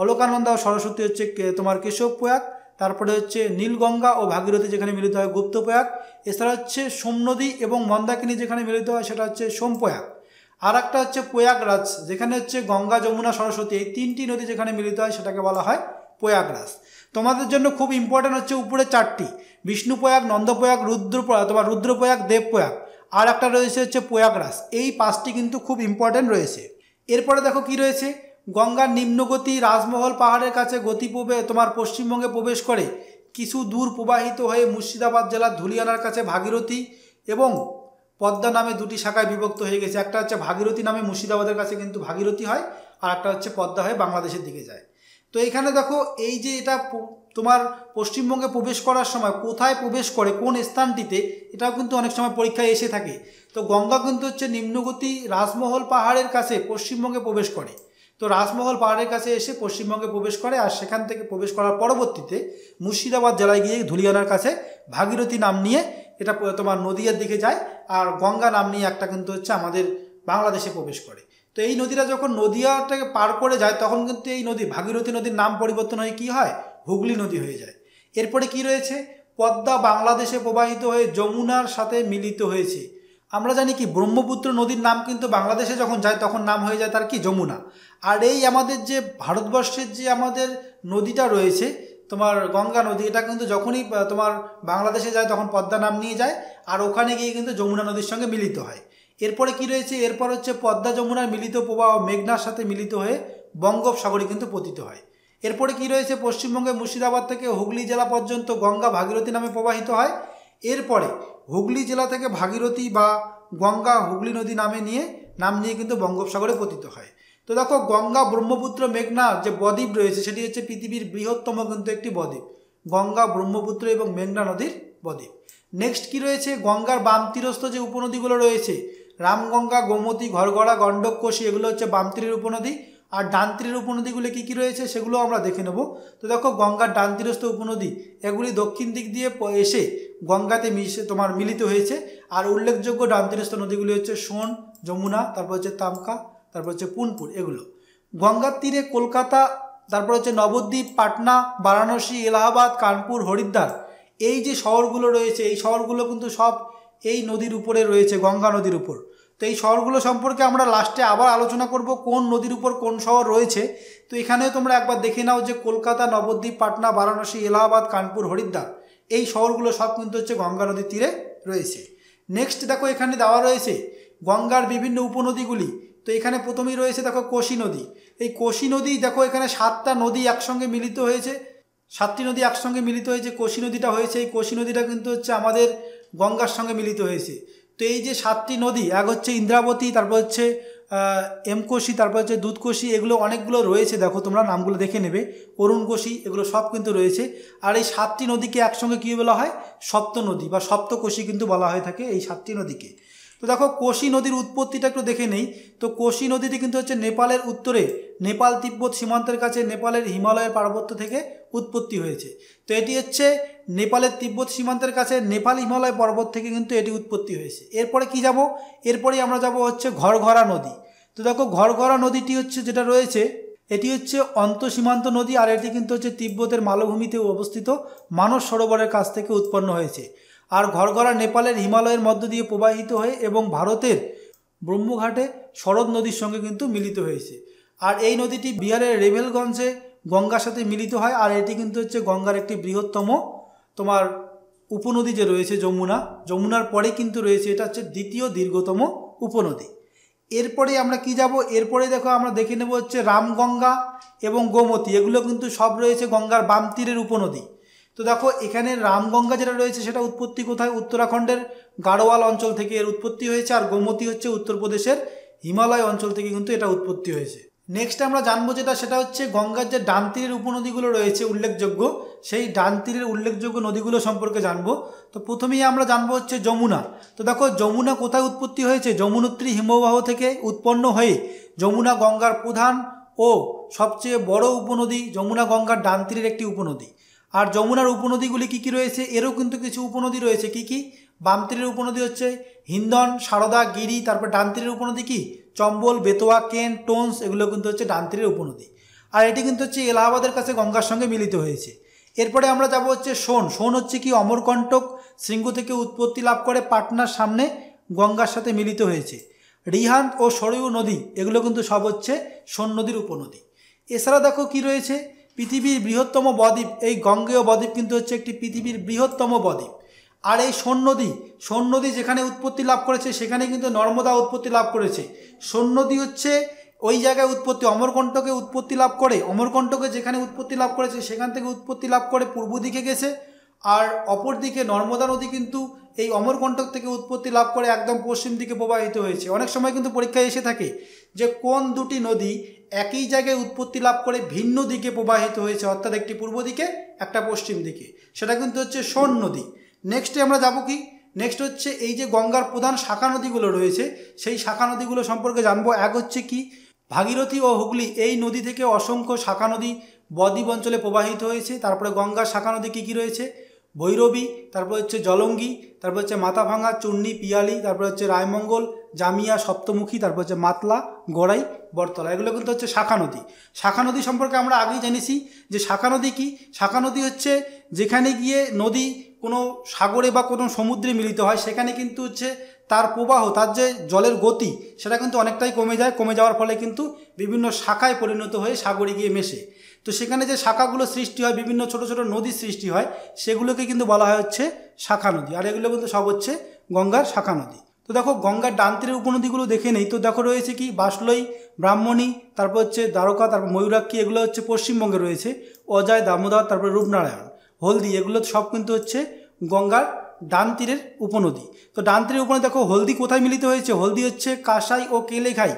অলকানন্দা ও সরস্বতী হচ্ছে তোমার কেশব প্রয়াগ, তারপরে হচ্ছে নীলগঙ্গা ও ভাগীরথী যেখানে মিলিত হয় গুপ্ত প্রয়াগ, এছাড়া হচ্ছে সোমনদী এবং মন্দাকিনী যেখানে মিলিত হয় সেটা হচ্ছে সোমপ্রয়াগ। আর একটা হচ্ছে প্রয়াগরাজ যেখানে হচ্ছে গঙ্গা যমুনা সরস্বতী এই তিনটি নদী যেখানে মিলিত হয় সেটাকে বলা হয় প্রয়াগরাজ। তোমাদের জন্য খুব ইম্পর্টেন্ট হচ্ছে উপরে চারটি, বিষ্ণুপ্রয়াগ, নন্দপ্রয়াগ, রুদ্রপ্রয়াগ, দেবপ্রয়াগ, আর একটা রয়েছে হচ্ছে প্রয়াগরাজ। এই পাঁচটি কিন্তু খুব ইম্পর্টেন্ট রয়েছে। এরপরে দেখো কি রয়েছে, গঙ্গার নিম্নগতি রাজমহল পাহাড়ের কাছে গতি তোমার পশ্চিমবঙ্গে প্রবেশ করে কিছু দূর প্রবাহিত হয়ে মুর্শিদাবাদ জেলার ধুলিয়ানার কাছে ভাগীরথী এবং পদ্মা নামে দুটি শাখায় বিভক্ত হয়ে গেছে। একটা হচ্ছে ভাগীরথী নামে মুর্শিদাবাদের কাছে কিন্তু ভাগীরথী হয়, আর একটা হচ্ছে পদ্মা হয়ে বাংলাদেশের দিকে যায়। তো এখানে দেখো এই যে এটা তোমার পশ্চিমবঙ্গে প্রবেশ করার সময় কোথায় প্রবেশ করে, কোন স্থানটিতে, এটাও কিন্তু অনেক সময় পরীক্ষায় এসে থাকে। তো গঙ্গা কিন্তু হচ্ছে নিম্নগতি রাজমহল পাহাড়ের কাছে পশ্চিমবঙ্গে প্রবেশ করে। তো রাজমহল পাহাড়ের কাছে এসে পশ্চিমবঙ্গে প্রবেশ করে, আর সেখান থেকে প্রবেশ করার পরবর্তীতে মুর্শিদাবাদ জেলায় গিয়ে ধুলিয়ানার কাছে ভাগীরথী নাম নিয়ে এটা তোমার নদীয়ার দিকে যায়, আর গঙ্গা নাম নিয়ে একটা কিন্তু হচ্ছে আমাদের বাংলাদেশে প্রবেশ করে। তো এই নদীটা যখন নদীয়াটাকে পার করে যায় তখন কিন্তু এই নদী ভাগীরথী নদীর নাম পরিবর্তন হয়ে কী হয়, হুগলি নদী হয়ে যায়। এরপরে কি রয়েছে, পদ্মা বাংলাদেশে প্রবাহিত হয়ে যমুনার সাথে মিলিত হয়েছে। আমরা জানি কি ব্রহ্মপুত্র নদীর নাম কিন্তু বাংলাদেশে যখন যায় তখন নাম হয়ে যায় তার কি যমুনা। আর এই আমাদের যে ভারতবর্ষের যে আমাদের নদীটা রয়েছে তোমার গঙ্গা নদী, এটা কিন্তু যখনই তোমার বাংলাদেশে যায় তখন পদ্মা নাম নিয়ে যায়, আর ওখানে গিয়ে কিন্তু যমুনা নদীর সঙ্গে মিলিত হয়। এরপরে কি রয়েছে, এরপর হচ্ছে পদ্মা যমুনার মিলিত প্রবাহ মেঘনার সাথে মিলিত হয়ে বঙ্গোপসাগরে কিন্তু পতিত হয়। এরপরে কি রয়েছে, পশ্চিমবঙ্গে মুর্শিদাবাদ থেকে হুগলি জেলা পর্যন্ত গঙ্গা ভাগীরথী নামে প্রবাহিত হয়। এরপরে হুগলি জেলা থেকে ভাগীরথী বা গঙ্গা হুগলি নদী নাম নিয়ে কিন্তু বঙ্গোপসাগরে পতিত হয়। তো দেখো গঙ্গা ব্রহ্মপুত্র মেঘনা যে বদ্বীপ রয়েছে সেটি হচ্ছে পৃথিবীর বৃহত্তম কিন্তু একটি বদ্বীপ, গঙ্গা ব্রহ্মপুত্র এবং মেঘনা নদীর বদ্বীপ। নেক্সট কি রয়েছে, গঙ্গার বাম তীরস্থ যে উপনদীগুলো রয়েছে রামগঙ্গা, গোমতী, ঘরগড়া, গণ্ডক, কোশি, এগুলো হচ্ছে বাম তীরের উপনদী। আর ডান তীরের উপনদীগুলো কী কী রয়েছে সেগুলো আমরা দেখে নেব। তো দেখো গঙ্গার ডান তীরস্থ উপনদী এগুলি দক্ষিণ দিক দিয়ে এসে গঙ্গাতে তোমার মিলিত হয়েছে। আর উল্লেখযোগ্য ডান তীরস্থ নদীগুলি হচ্ছে সোন, যমুনা, তারপর হচ্ছে তামকা, তারপর হচ্ছে পুনপুর। এগুলো গঙ্গার তীরে কলকাতা, তারপর হচ্ছে নবদ্বীপ, পাটনা, বারাণসী, এলাহাবাদ, কানপুর, হরিদ্বার, এই যে শহরগুলো রয়েছে এই শহরগুলো কিন্তু সব এই নদীর উপরে রয়েছে, গঙ্গা নদীর উপর। তো এই শহরগুলো সম্পর্কে আমরা লাস্টে আবার আলোচনা করব কোন নদীর উপর কোন শহর রয়েছে। তো এখানেও তোমরা একবার দেখে নাও যে কলকাতা, নবদ্বীপ, পাটনা, বারাণসী, এলাহাবাদ, কানপুর, হরিদ্বার, এই শহরগুলো সব কিন্তু হচ্ছে গঙ্গা নদীর তীরে রয়েছে। নেক্সট দেখো এখানে দেওয়া রয়েছে গঙ্গার বিভিন্ন উপনদীগুলি। তো এখানে প্রথমেই রয়েছে দেখো কোশি নদী। এই কোশি নদী দেখো এখানে 7টা নদী একসঙ্গে মিলিত হয়েছে, 7টি নদী একসঙ্গে মিলিত হয়েছে কোশি নদীটা হয়েছে। এই কোশি নদীটা কিন্তু হচ্ছে আমাদের গঙ্গার সঙ্গে মিলিত হয়েছে। তো এই যে 7টি নদী, এক হচ্ছে ইন্দ্রাবতী, তারপর হচ্ছে এমকোশি, তারপর হচ্ছে দুধকোশি, এগুলো অনেকগুলো রয়েছে, দেখো তোমরা নামগুলো দেখে নেবে, অরুণকোশি, এগুলো সব কিন্তু রয়েছে। আর এই 7টি নদীকে একসঙ্গে কী বলা হয়, সপ্ত নদী বা সপ্তকোশি কিন্তু বলা হয়ে থাকে এই 7টি নদীকে। তো দেখো কোশি নদীর উৎপত্তিটা একটু দেখে নেই। তো কোশি নদীটি কিন্তু হচ্ছে নেপালের উত্তরে নেপাল তিব্বত সীমান্তের কাছে নেপালের হিমালয়ের পার্বত্য থেকে উৎপত্তি হয়েছে। তো এটি হচ্ছে নেপালের তিব্বত সীমান্তের কাছে নেপাল হিমালয় পর্বত থেকে কিন্তু এটি উৎপত্তি হয়েছে। এরপরে কি যাব, এরপরেই আমরা যাব হচ্ছে ঘরঘরা নদী। তো দেখো ঘরঘরা নদীটি হচ্ছে যেটা রয়েছে এটি হচ্ছে অন্তঃসীমান্ত নদী, আর এটি কিন্তু হচ্ছে তিব্বতের মালভূমিতে অবস্থিত মানস সরোবরের কাছ থেকে উৎপন্ন হয়েছে। আর ঘরঘরা নেপালের হিমালয়ের মধ্য দিয়ে প্রবাহিত হয়ে এবং ভারতের ব্রহ্মঘাটে শরৎ নদীর সঙ্গে কিন্তু মিলিত হয়েছে। আর এই নদীটি বিহারের রেভেলগঞ্জে গঙ্গার সাথে মিলিত হয়। আর এটি কিন্তু হচ্ছে গঙ্গার একটি বৃহত্তম তোমার উপনদী যে রয়েছে যমুনার পরে কিন্তু রয়েছে, এটা হচ্ছে দ্বিতীয় দীর্ঘতম উপনদী। এরপরে আমরা কি যাব, এরপরে দেখো আমরা দেখে নেব হচ্ছে রামগঙ্গা এবং গোমতী, এগুলো কিন্তু সব রয়েছে গঙ্গার বাম তীরের উপনদী। তো দেখো এখানে রামগঙ্গা যেটা রয়েছে সেটা উৎপত্তি কোথায়, উত্তরাখণ্ডের গাড়োয়াল অঞ্চল থেকে এর উৎপত্তি হয়েছে। আর গোমতী হচ্ছে উত্তরপ্রদেশের হিমালয় অঞ্চল থেকে কিন্তু এটা উৎপত্তি হয়েছে। নেক্সট আমরা জানবো সেটা হচ্ছে গঙ্গার যে ডান তীরের উপনদীগুলো রয়েছে উল্লেখযোগ্য, সেই ডান তীরের উল্লেখযোগ্য নদীগুলো সম্পর্কে জানবো। তো প্রথমেই আমরা জানবো হচ্ছে যমুনা। তো দেখো যমুনা কোথায় উৎপত্তি হয়েছে, যমুনোত্রী হিমবাহ থেকে উৎপন্ন হয়ে যমুনা গঙ্গার প্রধান ও সবচেয়ে বড় উপনদী, যমুনা গঙ্গার ডান তীরের একটি উপনদী। আর যমুনার উপনদীগুলি কী কী রয়েছে, এরও কিন্তু কিছু উপনদী রয়েছে। কি কি, বাম তীরের উপনদী হচ্ছে হিন্দন, সারদা, গিরি, তারপর ডান তীরের উপনদী কি চম্বল, বেতোয়া, কেন, টোন্স, এগুলো কিন্তু হচ্ছে ডান তীরের উপনদী। আর এটি কিন্তু হচ্ছে এলাহাবাদের কাছে গঙ্গার সঙ্গে মিলিত হয়েছে। এরপরে আমরা যাব হচ্ছে সোন। সোন হচ্ছে কি অমরকণ্টক শৃঙ্গ থেকে উৎপত্তি লাভ করে পাটনার সামনে গঙ্গার সাথে মিলিত হয়েছে। রিহান্দ ও সরয়ু নদী এগুলো কিন্তু সব হচ্ছে সোন নদীর উপনদী। এছাড়া দেখো কি রয়েছে, পৃথিবীর বৃহত্তম বদ্বীপ, এই গঙ্গেয় বদ্বীপ কিন্তু হচ্ছে একটি পৃথিবীর বৃহত্তম বদ্বীপ। আর এই সোন নদী যেখানে উৎপত্তি লাভ করেছে সেখানে কিন্তু নর্মদা উৎপত্তি লাভ করেছে। সোন নদী হচ্ছে ওই জায়গায় উৎপত্তি, অমরকণ্টকে উৎপত্তি লাভ করে, অমরকণ্টকে যেখানে উৎপত্তি লাভ করেছে সেখান থেকে উৎপত্তি লাভ করে পূর্ব দিকে গেছে। আর অপর দিকে নর্মদা নদী কিন্তু এই অমরকণ্টক থেকে উৎপত্তি লাভ করে একদম পশ্চিম দিকে প্রবাহিত হয়েছে। অনেক সময় কিন্তু পরীক্ষায় এসে থাকে যে কোন দুটি নদী একই জায়গায় উৎপত্তি লাভ করে ভিন্ন দিকে প্রবাহিত হয়েছে, অর্থাৎ একটি পূর্ব দিকে একটা পশ্চিম দিকে, সেটা কিন্তু হচ্ছে সোন নদী। নেক্সটে আমরা যাব কি, নেক্সট হচ্ছে এই যে গঙ্গার প্রধান শাখা নদীগুলো রয়েছে সেই শাখা নদীগুলো সম্পর্কে জানবো। এক হচ্ছে কি ভাগীরথী ও হুগলি, এই নদী থেকে অসংখ্য শাখা নদী বদ্বীপ অঞ্চলে প্রবাহিত হয়েছে। তারপরে গঙ্গার শাখা নদী কী কী রয়েছে, ভৈরবী, তারপর হচ্ছে জলঙ্গি, তারপর হচ্ছে মাথাভাঙা, চূর্ণী, পিয়ালি, তারপর হচ্ছে রায়মঙ্গল, জামিয়া, সপ্তমুখী, তারপর হচ্ছে মাতলা, গড়াই, বরতলা, এগুলো কিন্তু হচ্ছে শাখা নদী। শাখা নদী সম্পর্কে আমরা আগেই জেনেছি যে শাখা নদী কি, শাখা নদী হচ্ছে যেখানে গিয়ে নদী কোনো সাগরে বা কোনো সমুদ্রে মিলিত হয় সেখানে কিন্তু হচ্ছে তার প্রবাহ, তার যে জলের গতি সেটা কিন্তু অনেকটাই কমে যায়। কমে যাওয়ার ফলে কিন্তু বিভিন্ন শাখায় পরিণত হয়ে সাগরে গিয়ে মেশে। তো সেখানে যে শাখাগুলো সৃষ্টি হয়, বিভিন্ন ছোট ছোট নদীর সৃষ্টি হয়, সেগুলোকে কিন্তু বলা হয় হচ্ছে শাখা নদী। আর এগুলো কিন্তু সব হচ্ছে গঙ্গার শাখা নদী। তো দেখো গঙ্গার ডান তীরের উপনদীগুলো দেখে নেই। তো দেখো রয়েছে কি বাসলই, ব্রাহ্মণী, তারপর হচ্ছে দ্বারকা, তারপর ময়ূরাক্ষী, এগুলো হচ্ছে পশ্চিমবঙ্গে রয়েছে। অজয়, দামোদর, তারপর রূপনারায়ণ, হলদি, এগুলো সব কিন্তু হচ্ছে গঙ্গার ডান তীরের উপনদী। তো ডান তীরের উপনদী দেখো হলদি কোথায় মিলিত হয়েছে, হলদি হচ্ছে কাঁসাই ও কেলেঘাই,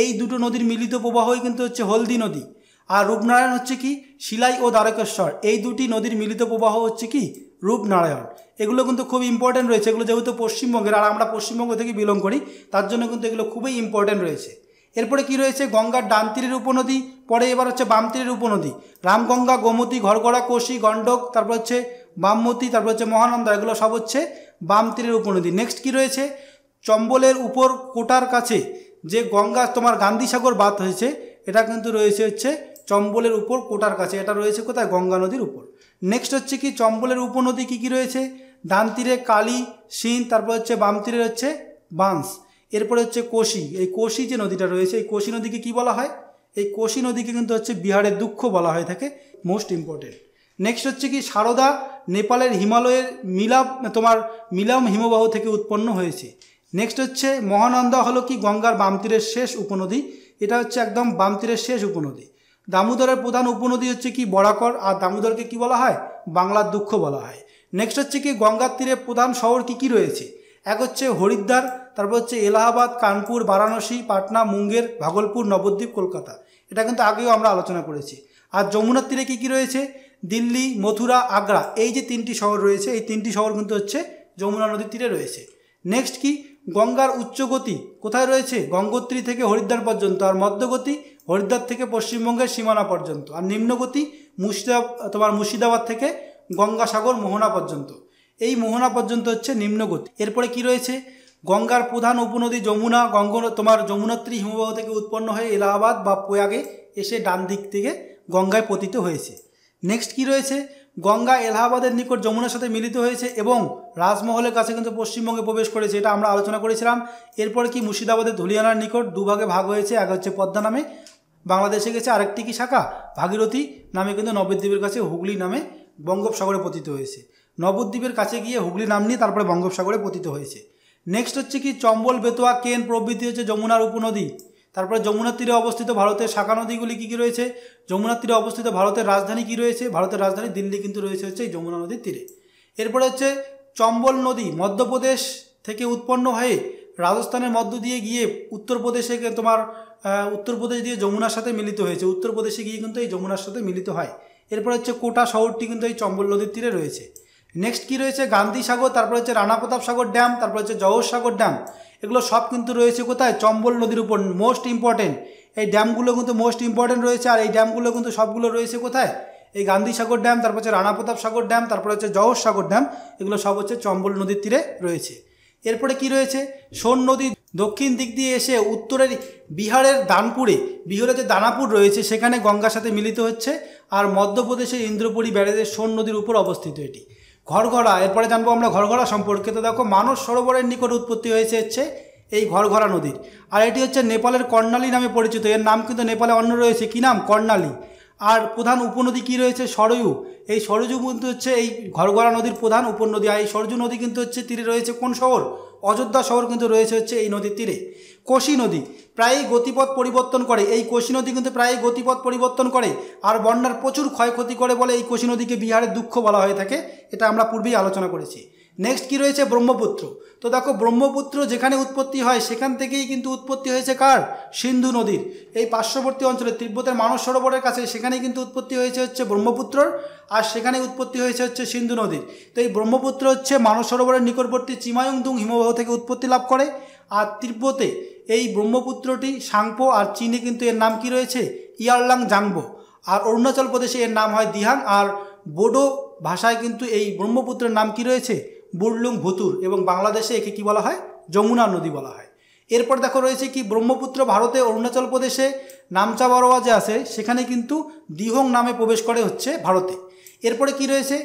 এই দুটো নদীর মিলিত প্রবাহই কিন্তু হচ্ছে হলদি নদী। আর রূপনারায়ণ হচ্ছে কি শিলাই ও দ্বারকেশ্বর, এই দুটি নদীর মিলিত প্রবাহ হচ্ছে কি রূপনারায়ণ। এগুলো কিন্তু খুব ইম্পর্টেন্ট রয়েছে, এগুলো যেহেতু পশ্চিমবঙ্গের আর আমরা পশ্চিমবঙ্গ থেকে বিলং করি তার জন্য কিন্তু এগুলো খুবই ইম্পর্টেন্ট রয়েছে। এরপরে কি রয়েছে গঙ্গার ডান তীরের উপনদী, পরে এবার হচ্ছে বাম তীরের উপনদী, রামগঙ্গা, গোমতী, ঘরগড়া, কোশি, গণ্ডক, তারপর হচ্ছে বামমতী, তারপর হচ্ছে মহানন্দা, এগুলো সব হচ্ছে বাম তীরের উপনদী। নেক্সট কি রয়েছে, চম্বলের উপর কোটার কাছে যে গঙ্গা তোমার গান্ধীসাগর বাঁধ হয়েছে, এটা কিন্তু রয়েছে হচ্ছে চম্বলের উপর কোটার কাছে, এটা রয়েছে কোথায়, গঙ্গা নদীর উপর। নেক্সট হচ্ছে কি চম্বলের উপনদী কী কী রয়েছে, ডান তীরে কালী, সিন, তারপর হচ্ছে বাম তীরে হচ্ছে বাঁশ। এরপরে হচ্ছে কোশি, এই কোশি যে নদীটা রয়েছে এই কোশি নদীকে কি বলা হয়, এই কোশি নদীকে কিন্তু হচ্ছে বিহারের দুঃখ বলা হয়ে থাকে, মোস্ট ইম্পর্টেন্ট। নেক্সট হচ্ছে কি সারদা, নেপালের হিমালয়ের মিলাম হিমবাহ থেকে উৎপন্ন হয়েছে। নেক্সট হচ্ছে মহানন্দা হলো কি গঙ্গার বাম তীরের শেষ উপনদী, এটা হচ্ছে একদম বাম তীরের শেষ উপনদী। দামোদরের প্রধান উপনদী হচ্ছে কি বরাকর, আর দামোদরকে কি বলা হয়, বাংলার দুঃখ বলা হয়। নেক্সট হচ্ছে কি গঙ্গার তীরে প্রধান শহর কি কি রয়েছে, এক হচ্ছে হরিদ্বার, তারপর হচ্ছে এলাহাবাদ, কানপুর, বারাণসী, পাটনা, মুঙ্গের, ভাগলপুর, নবদ্বীপ, কলকাতা, এটা কিন্তু আগেও আমরা আলোচনা করেছি। আর যমুনার তীরে কি কি রয়েছে, দিল্লি, মথুরা, আগ্রা, এই যে তিনটি শহর রয়েছে এই তিনটি শহর কিন্তু হচ্ছে যমুনা নদীর তীরে রয়েছে। নেক্সট কি গঙ্গার উচ্চগতি কোথায় রয়েছে, গঙ্গোত্রী থেকে হরিদ্বার পর্যন্ত, আর মধ্যগতি হরিদ্বার থেকে পশ্চিমবঙ্গের সীমানা পর্যন্ত, আর নিম্নগতি মুর্শিদাবাদ থেকে গঙ্গাসাগর মোহনা পর্যন্ত, এই মোহনা পর্যন্ত হচ্ছে নিম্নগতি। এরপরে কি রয়েছে গঙ্গার প্রধান উপনদী যমুনা, যমুনাত্রী হিমবাহ থেকে উৎপন্ন হয়ে এলাহাবাদ বা প্রয়াগে এসে ডান দিক থেকে গঙ্গায় পতিত হয়েছে। নেক্সট কি রয়েছে গঙ্গা এলাহাবাদের নিকট যমুনার সাথে মিলিত হয়েছে এবং রাজমহলের কাছে কিন্তু পশ্চিমবঙ্গে প্রবেশ করেছে, এটা আমরা আলোচনা করেছিলাম। এরপরে কি মুর্শিদাবাদের ধুলিয়ানার নিকট দুভাগে ভাগ হয়েছে, এক হচ্ছে পদ্মা নামে বাংলাদেশে গেছে, আরেকটি কি শাখা ভাগীরথী নামে কিন্তু নবদ্বীপের কাছে হুগলি নামে বঙ্গোপসাগরে পতিত হয়েছে। নবদ্বীপের কাছে গিয়ে হুগলি নাম নিয়ে তারপরে বঙ্গোপসাগরে পতিত হয়েছে। নেক্সট হচ্ছে কি চম্বল, বেতোয়া, কেন প্রভৃতি হচ্ছে যমুনার উপনদী। তারপরে যমুনার তীরে অবস্থিত ভারতের শাখা নদীগুলি কী কী রয়েছে, যমুনার তীরে অবস্থিত ভারতের রাজধানী কী রয়েছে, ভারতের রাজধানী দিল্লি কিন্তু রয়েছে হচ্ছে এই যমুনা নদীর তীরে। এরপরে হচ্ছে চম্বল নদী মধ্যপ্রদেশ থেকে উৎপন্ন হয়ে রাজস্থানের মধ্য দিয়ে গিয়ে উত্তরপ্রদেশে উত্তরপ্রদেশ দিয়ে যমুনার সাথে মিলিত হয়েছে, উত্তরপ্রদেশে গিয়ে কিন্তু এই যমুনার সাথে মিলিত হয়। এরপর হচ্ছে কোটা শহরটি কিন্তু এই চম্বল নদীর তীরে রয়েছে। নেক্সট কি রয়েছে গান্ধী সাগর, তারপর হচ্ছে রানা প্রতাপ সাগর ড্যাম, তারপর হচ্ছে জওহর সাগর ড্যাম, এগুলো সব কিন্তু রয়েছে কোথায়, চম্বল নদীর উপর। মোস্ট ইম্পর্টেন্ট এই ড্যামগুলো কিন্তু মোস্ট ইম্পর্টেন্ট রয়েছে, আর এই ড্যামগুলো কিন্তু সবগুলো রয়েছে কোথায়, এই গান্ধী সাগর ড্যাম, তারপর হচ্ছে রানা প্রতাপ সাগর ড্যাম, তারপর হচ্ছে জওহর সাগর ড্যাম, এগুলো সব হচ্ছে চম্বল নদীর তীরে রয়েছে। এরপরে কি রয়েছে সোন নদী দক্ষিণ দিক দিয়ে এসে উত্তরের বিহারের দানপুরে, বিহারের যে দানাপুর রয়েছে সেখানে গঙ্গার সাথে মিলিত হচ্ছে। আর মধ্যপ্রদেশের ইন্দ্রপুরী ব্যারেজের সোন নদীর উপর অবস্থিত এটি। ঘরঘরা, এরপরে জানবো আমরা ঘরঘরা সম্পর্কে। তো দেখো মানস সরোবরের নিকট উৎপত্তি হয়েছে হচ্ছে এই ঘরঘরা নদীর। আর এটি হচ্ছে নেপালের কর্ণালী নামে পরিচিত। এর নাম কিন্তু নেপালে অন্য রয়েছে, কী নাম? কর্ণালী। আর প্রধান উপনদী কী রয়েছে? সরয়ু। এই সরযু কিন্তু হচ্ছে এই ঘরঘরা নদীর প্রধান উপনদী। আর এই সরযু নদী কিন্তু হচ্ছে তীরে রয়েছে কোন শহর? অযোধ্যা শহর কিন্তু রয়েছে হচ্ছে এই নদীর তীরে। কোশি নদী প্রায়ই গতিপথ পরিবর্তন করে। এই কোশি নদী কিন্তু প্রায়ই গতিপথ পরিবর্তন করে আর বন্যার প্রচুর ক্ষয়ক্ষতি করে বলে এই কোশি নদীকে বিহারের দুঃখ বলা হয়ে থাকে। এটা আমরা পূর্বেই আলোচনা করেছি। নেক্সট কি রয়েছে? ব্রহ্মপুত্র। তো দেখো ব্রহ্মপুত্র যেখানে উৎপত্তি হয় সেখান থেকেই কিন্তু উৎপত্তি হয়েছে কার? সিন্ধু নদীর। এই পার্শ্ববর্তী অঞ্চলে তিব্বতের মানস সরোবরের কাছে সেখানেই কিন্তু উৎপত্তি হয়েছে হচ্ছে ব্রহ্মপুত্রর, আর সেখানে উৎপত্তি হয়েছে হচ্ছে সিন্ধু নদীর। তো এই ব্রহ্মপুত্র হচ্ছে মানস সরোবরের নিকটবর্তী চিমায়ংদুং হিমবাহ থেকে উৎপত্তি লাভ করে। আর তিব্বতে এই ব্রহ্মপুত্রটি সাংপো, আর চীনে কিন্তু এর নাম কি রয়েছে? ইয়ারলাং জাংবো। আর অরুণাচল প্রদেশে এর নাম হয় দিহাং। আর বোডো ভাষায় কিন্তু এই ব্রহ্মপুত্রের নাম কি রয়েছে? বুরলুং ভুতুর। এবং বাংলাদেশে একে কি বলা হয়? যমুনা নদী বলা হয়। এরপর দেখো রয়েছে কি ব্রহ্মপুত্র ভারতে অরুণাচল প্রদেশে নামচা বরোয়া যে আছে সেখানে কিন্তু দিহং নামে প্রবেশ করে হচ্ছে ভারতে। এরপরে কি রয়েছে?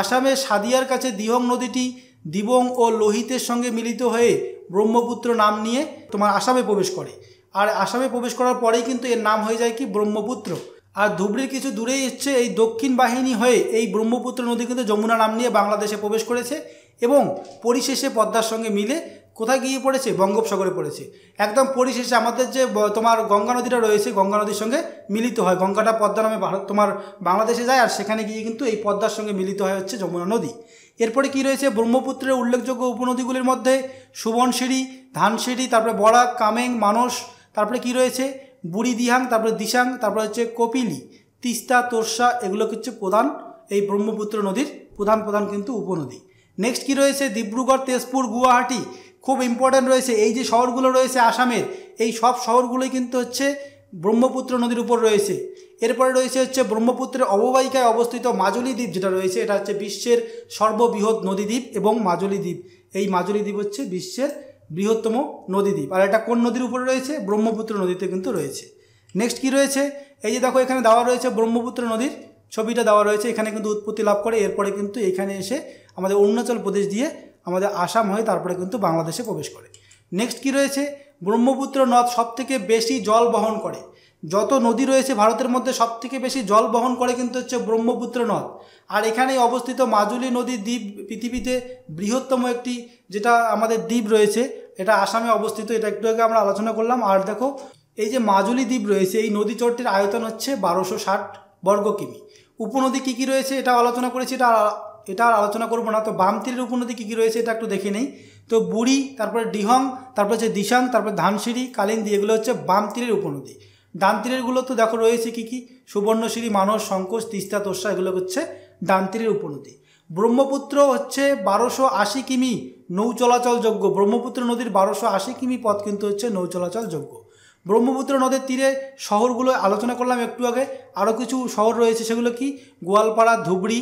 আসামে সাদিয়ার কাছে দিহং নদীটি দিবং ও লোহিতের সঙ্গে মিলিত হয়ে ব্রহ্মপুত্র নাম নিয়ে তোমার আসামে প্রবেশ করে। আর আসামে প্রবেশ করার পরেই কিন্তু এর নাম হয়ে যায় কি? ব্রহ্মপুত্র। আর ধুবড়ির কিছু দূরেই হচ্ছে এই দক্ষিণ বাহিনী হয়ে এই ব্রহ্মপুত্র নদী কিন্তু যমুনা নাম নিয়ে বাংলাদেশে প্রবেশ করেছে এবং পরিশেষে পদ্মার সঙ্গে মিলে কোথায় গিয়ে পড়েছে? বঙ্গোপসাগরে পড়েছে। একদম পরিশেষে আমাদের যে তোমার গঙ্গা নদীটা রয়েছে গঙ্গা নদীর সঙ্গে মিলিত হয়। গঙ্গাটা পদ্মা নামে তোমার বাংলাদেশে যায়, আর সেখানে গিয়ে কিন্তু এই পদ্মার সঙ্গে মিলিত হয় হচ্ছে যমুনা নদী। এরপরে কি রয়েছে? ব্রহ্মপুত্রের উল্লেখযোগ্য উপনদীগুলির মধ্যে সুবনশিরি, ধানসিরি, তারপরে বরাক, কামেং, মানস, তারপরে কি রয়েছে? বুড়িদিহাং, তারপরে দিসাং, তারপরে হচ্ছে কপিলি, তিস্তা, তোরসা, এগুলো হচ্ছে প্রধান এই ব্রহ্মপুত্র নদীর প্রধান কিন্তু উপনদী। নেক্সট কি রয়েছে? ডিব্রুগড়, তেজপুর, গুয়াহাটি, খুব ইম্পর্ট্যান্ট রয়েছে। এই যে শহরগুলো রয়েছে আসামের, এই সব শহরগুলোই কিন্তু হচ্ছে ব্রহ্মপুত্র নদীর উপর রয়েছে। এরপরে রয়েছে হচ্ছে ব্রহ্মপুত্রের অববাহিকায় অবস্থিত মাজুলি দ্বীপ যেটা রয়েছে, এটা হচ্ছে বিশ্বের সর্ববৃহৎ নদীদ্বীপ এবং মাজুলি দ্বীপ। এই মাজুলি দ্বীপ হচ্ছে বিশ্বের বৃহত্তম নদীদ্বীপ। আর এটা কোন নদীর উপরে রয়েছে? ব্রহ্মপুত্র নদীতে কিন্তু রয়েছে। নেক্সট কি রয়েছে? এই যে দেখো এখানে দেওয়া রয়েছে ব্রহ্মপুত্র নদীর ছবিটা দেওয়া রয়েছে। এখানে কিন্তু উৎপত্তি লাভ করে, এরপরে কিন্তু এখানে এসে আমাদের অরুণাচল প্রদেশ দিয়ে আমাদের আসাম হয়ে তারপরে কিন্তু বাংলাদেশে প্রবেশ করে। নেক্সট কি রয়েছে? ব্রহ্মপুত্র নদ সবথেকে বেশি জল বহন করে। যত নদী রয়েছে ভারতের মধ্যে সবথেকে বেশি জল বহন করে কিন্তু হচ্ছে ব্রহ্মপুত্র নদ। আর এখানেই অবস্থিত মাজুলি নদী দ্বীপ, পৃথিবীতে বৃহত্তম একটি যেটা আমাদের দ্বীপ রয়েছে, এটা আসামে অবস্থিত। এটা একটু আগে আমরা আলোচনা করলাম। আর দেখো এই যে মাজুলি দ্বীপ রয়েছে, এই নদী চরটির আয়তন হচ্ছে 1260 বর্গ কিমি। উপনদী কী কী রয়েছে এটা আলোচনা করেছি, এটা আর আলোচনা করবো না। তো বাম তীরের উপনদী কী কী রয়েছে এটা একটু দেখে নেই। তো বুড়ি, তারপরে ডিহং, তারপরে হচ্ছে দিসাং, তারপরে ধানসিরি, কালিন্দী, এগুলো হচ্ছে বাম তীরের উপনদী। ডান তীরেরগুলো তো দেখো রয়েছে কী কী? সুবর্ণশিরি, মানস, সংকোচ, তিস্তা, তোরসা, এগুলো হচ্ছে ডান তীরের উপনদী। ব্রহ্মপুত্র হচ্ছে 1280 কিমি নৌ চলাচলযোগ্য। ব্রহ্মপুত্র নদীর 1280 কিমি পথ কিন্তু হচ্ছে নৌ চলাচলযোগ্য। ব্রহ্মপুত্র নদের তীরে শহরগুলো আলোচনা করলাম একটু আগে। আরও কিছু শহর রয়েছে, সেগুলো কি? গোয়ালপাড়া, ধুবড়ি,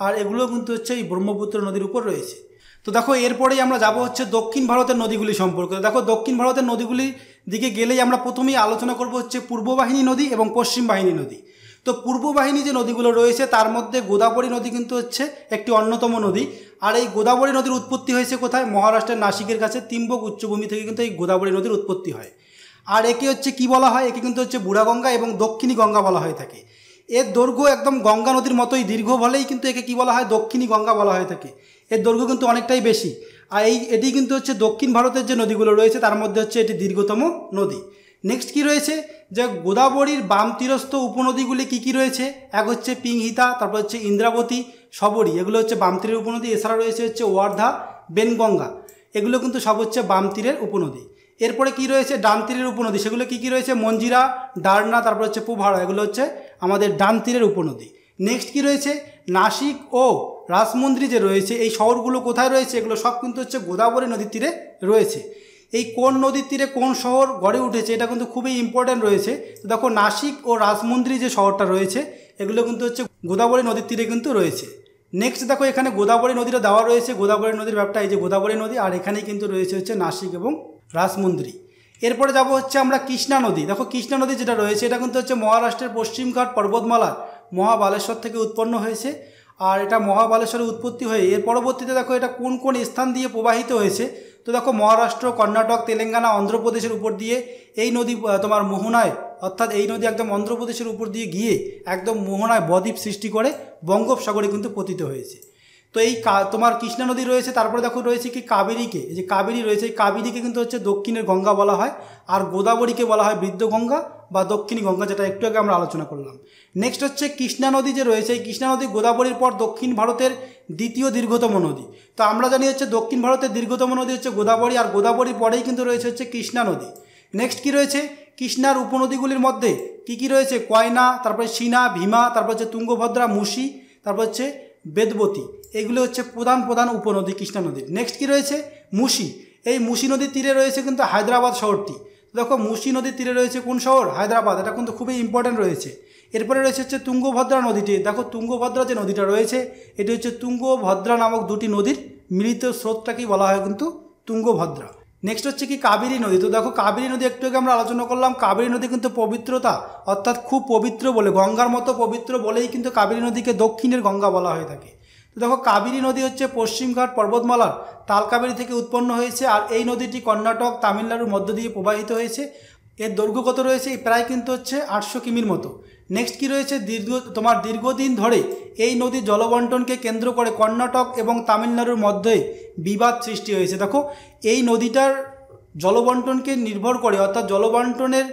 আর এগুলো কিন্তু হচ্ছে এই ব্রহ্মপুত্র নদীর উপর রয়েছে। তো দেখো এরপরেই আমরা যাব হচ্ছে দক্ষিণ ভারতের নদীগুলি সম্পর্কে। দেখো দক্ষিণ ভারতের নদীগুলির দিকে গেলেই আমরা প্রথমেই আলোচনা করব হচ্ছে পূর্ব বাহিনী নদী এবং পশ্চিম বাহিনী নদী। তো পূর্ব বাহিনী যে নদীগুলো রয়েছে তার মধ্যে গোদাবরী নদী কিন্তু হচ্ছে একটি অন্যতম নদী। আর এই গোদাবরী নদীর উৎপত্তি হয়েছে কোথায়? মহারাষ্ট্রের নাসিকের কাছে তিম্বক উচ্চভূমি থেকে কিন্তু এই গোদাবরী নদীর উৎপত্তি হয়। আর একে হচ্ছে কি বলা হয়? একে কিন্তু হচ্ছে বুড়াগঙ্গা এবং দক্ষিণী গঙ্গা বলা হয়ে থাকে। এর দৈর্ঘ্য একদম গঙ্গা নদীর মতোই দীর্ঘ বলেই কিন্তু একে কী বলা হয়? দক্ষিণী গঙ্গা বলা হয়ে থাকে। এর দৈর্ঘ্য কিন্তু অনেকটাই বেশি। আর এটি কিন্তু হচ্ছে দক্ষিণ ভারতের যে নদীগুলো রয়েছে তার মধ্যে হচ্ছে এটি দীর্ঘতম নদী। নেক্সট কি রয়েছে? যে গোদাবরীর বাম তীরস্থ উপনদীগুলি কী কী রয়েছে? এক হচ্ছে পিংহিতা, তারপর হচ্ছে ইন্দ্রাবতী, শবরী, এগুলো হচ্ছে বাম তীরের উপনদী। এছাড়া রয়েছে হচ্ছে ওয়ার্ধা, বেনগঙ্গা, এগুলো কিন্তু সব হচ্ছে বাম তীরের উপনদী। এরপরে কি রয়েছে? ডান তীরের উপনদী, সেগুলো কি কি রয়েছে? মঞ্জিরা, ডারনা, তারপর হচ্ছে পুভাড়া, এগুলো হচ্ছে আমাদের ডান তীরের উপনদী। নেক্সট কি রয়েছে? নাসিক ও রাসমন্দ্রি যে রয়েছে, এই শহরগুলো কোথায় রয়েছে? এগুলো সব কিন্তু হচ্ছে গোদাবরী নদীর তীরে রয়েছে। এই কোন নদীর তীরে কোন শহর গড়ে উঠেছে এটা কিন্তু খুবই ইম্পর্ট্যান্ট রয়েছে। তো দেখো নাসিক ও রাসমন্দ্রি যে শহরটা রয়েছে এগুলো কিন্তু হচ্ছে গোদাবরী নদীর তীরে কিন্তু রয়েছে। নেক্সট দেখো এখানে গোদাবরী নদীটা দেওয়া রয়েছে, গোদাবরী নদীর ব্যাপারটা এই যে গোদাবরী নদী, আর এখানেই কিন্তু রয়েছে হচ্ছে নাসিক এবং রাসমুন্দ্রি। এরপরে যাব হচ্ছে আমরা কৃষ্ণা নদী। দেখো কৃষ্ণা নদী যেটা রয়েছে এটা কিন্তু হচ্ছে মহারাষ্ট্রের পশ্চিমঘাট পর্বতমালার মহাবালেশ্বর থেকে উৎপন্ন হয়েছে, আর এটা মহাবালেশ্বরের উৎপত্তি হয়ে এর পরবর্তীতে দেখো এটা কোন কোন স্থান দিয়ে প্রবাহিত হয়েছে। তো দেখো মহারাষ্ট্র, কর্ণাটক, তেলেঙ্গানা, অন্ধ্রপ্রদেশের উপর দিয়ে এই নদী তোমার মোহনায়, অর্থাৎ এই নদী একদম অন্ধ্রপ্রদেশের উপর দিয়ে গিয়ে একদম মোহনায় বদ্বীপ সৃষ্টি করে বঙ্গোপসাগরে কিন্তু পতিত হয়েছে। তো এই তোমার কৃষ্ণা নদী রয়েছে, তারপরে দেখো রয়েছে কি কাবেরীকে, এই যে কাবেরী রয়েছে, এই কাবেরীকে কিন্তু হচ্ছে দক্ষিণের গঙ্গা বলা হয়, আর গোদাবরীকে বলা হয় বৃদ্ধ গঙ্গা বা দক্ষিণী গঙ্গা, যেটা একটু আগে আমরা আলোচনা করলাম। নেক্সট হচ্ছে কৃষ্ণা নদী যে রয়েছে, এই কৃষ্ণা নদী গোদাবরীর পর দক্ষিণ ভারতের দ্বিতীয় দীর্ঘতম নদী। তো আমরা জানি হচ্ছে দক্ষিণ ভারতের দীর্ঘতম নদী হচ্ছে গোদাবরী, আর গোদাবরীর পরেই কিন্তু রয়েছে হচ্ছে কৃষ্ণা নদী। নেক্সট কি রয়েছে, কৃষ্ণার উপনদীগুলির মধ্যে কি রয়েছে, কয়না, তারপরে সিনা, ভীমা, তারপর হচ্ছে তুঙ্গভদ্রা, মুসি, তারপর হচ্ছে বেদবতী, এগুলো হচ্ছে প্রধান প্রধান উপনদী কৃষ্ণা নদীর। নেক্সট কি রয়েছে, মুসি। এই মুসি নদীর তীরে রয়েছে কিন্তু হায়দ্রাবাদ শহরটি। দেখো মুসি নদীর তীরে রয়েছে কোন শহর, হায়দ্রাবাদ, এটা কিন্তু খুবই ইম্পর্টেন্ট রয়েছে। এরপরে রয়েছে হচ্ছে তুঙ্গভদ্রা নদীটি। দেখো তুঙ্গভদ্রা যে নদীটা রয়েছে এটি হচ্ছে তুঙ্গভদ্রা নামক দুটি নদীর মিলিত স্রোতটাকেই বলা হয় কিন্তু তুঙ্গভদ্রা। নেক্সট হচ্ছে কি কাবেরী নদী। তো দেখো কাবেরী নদী একটু আগে আমরা আলোচনা করলাম, কাবেরী নদী কিন্তু পবিত্রতা অর্থাৎ খুব পবিত্র বলে, গঙ্গার মতো পবিত্র বলেই কিন্তু কাবেরী নদীকে দক্ষিণের গঙ্গা বলা হয়ে থাকে। তো দেখো কাবেরী নদী হচ্ছে পশ্চিমঘাট পর্বতমালার তালকাবেরী থেকে উৎপন্ন হয়েছে, আর এই নদীটি কর্ণাটক, তামিলনাড়ুর মধ্য দিয়ে প্রবাহিত হয়েছে। এর দৈর্ঘ্য কত রয়েছে, প্রায় কিন্তু হচ্ছে 800 কিমির মতো। নেক্সট কি রয়েছে, দীর্ঘদিন ধরে এই নদীর জলবন্টনকে কেন্দ্র করে কর্ণাটক এবং তামিলনাড়ুর মধ্যে বিবাদ সৃষ্টি হয়েছে। দেখো এই নদীটার জলবন্টনকে নির্ভর করে, অর্থাৎ জলবন্টনের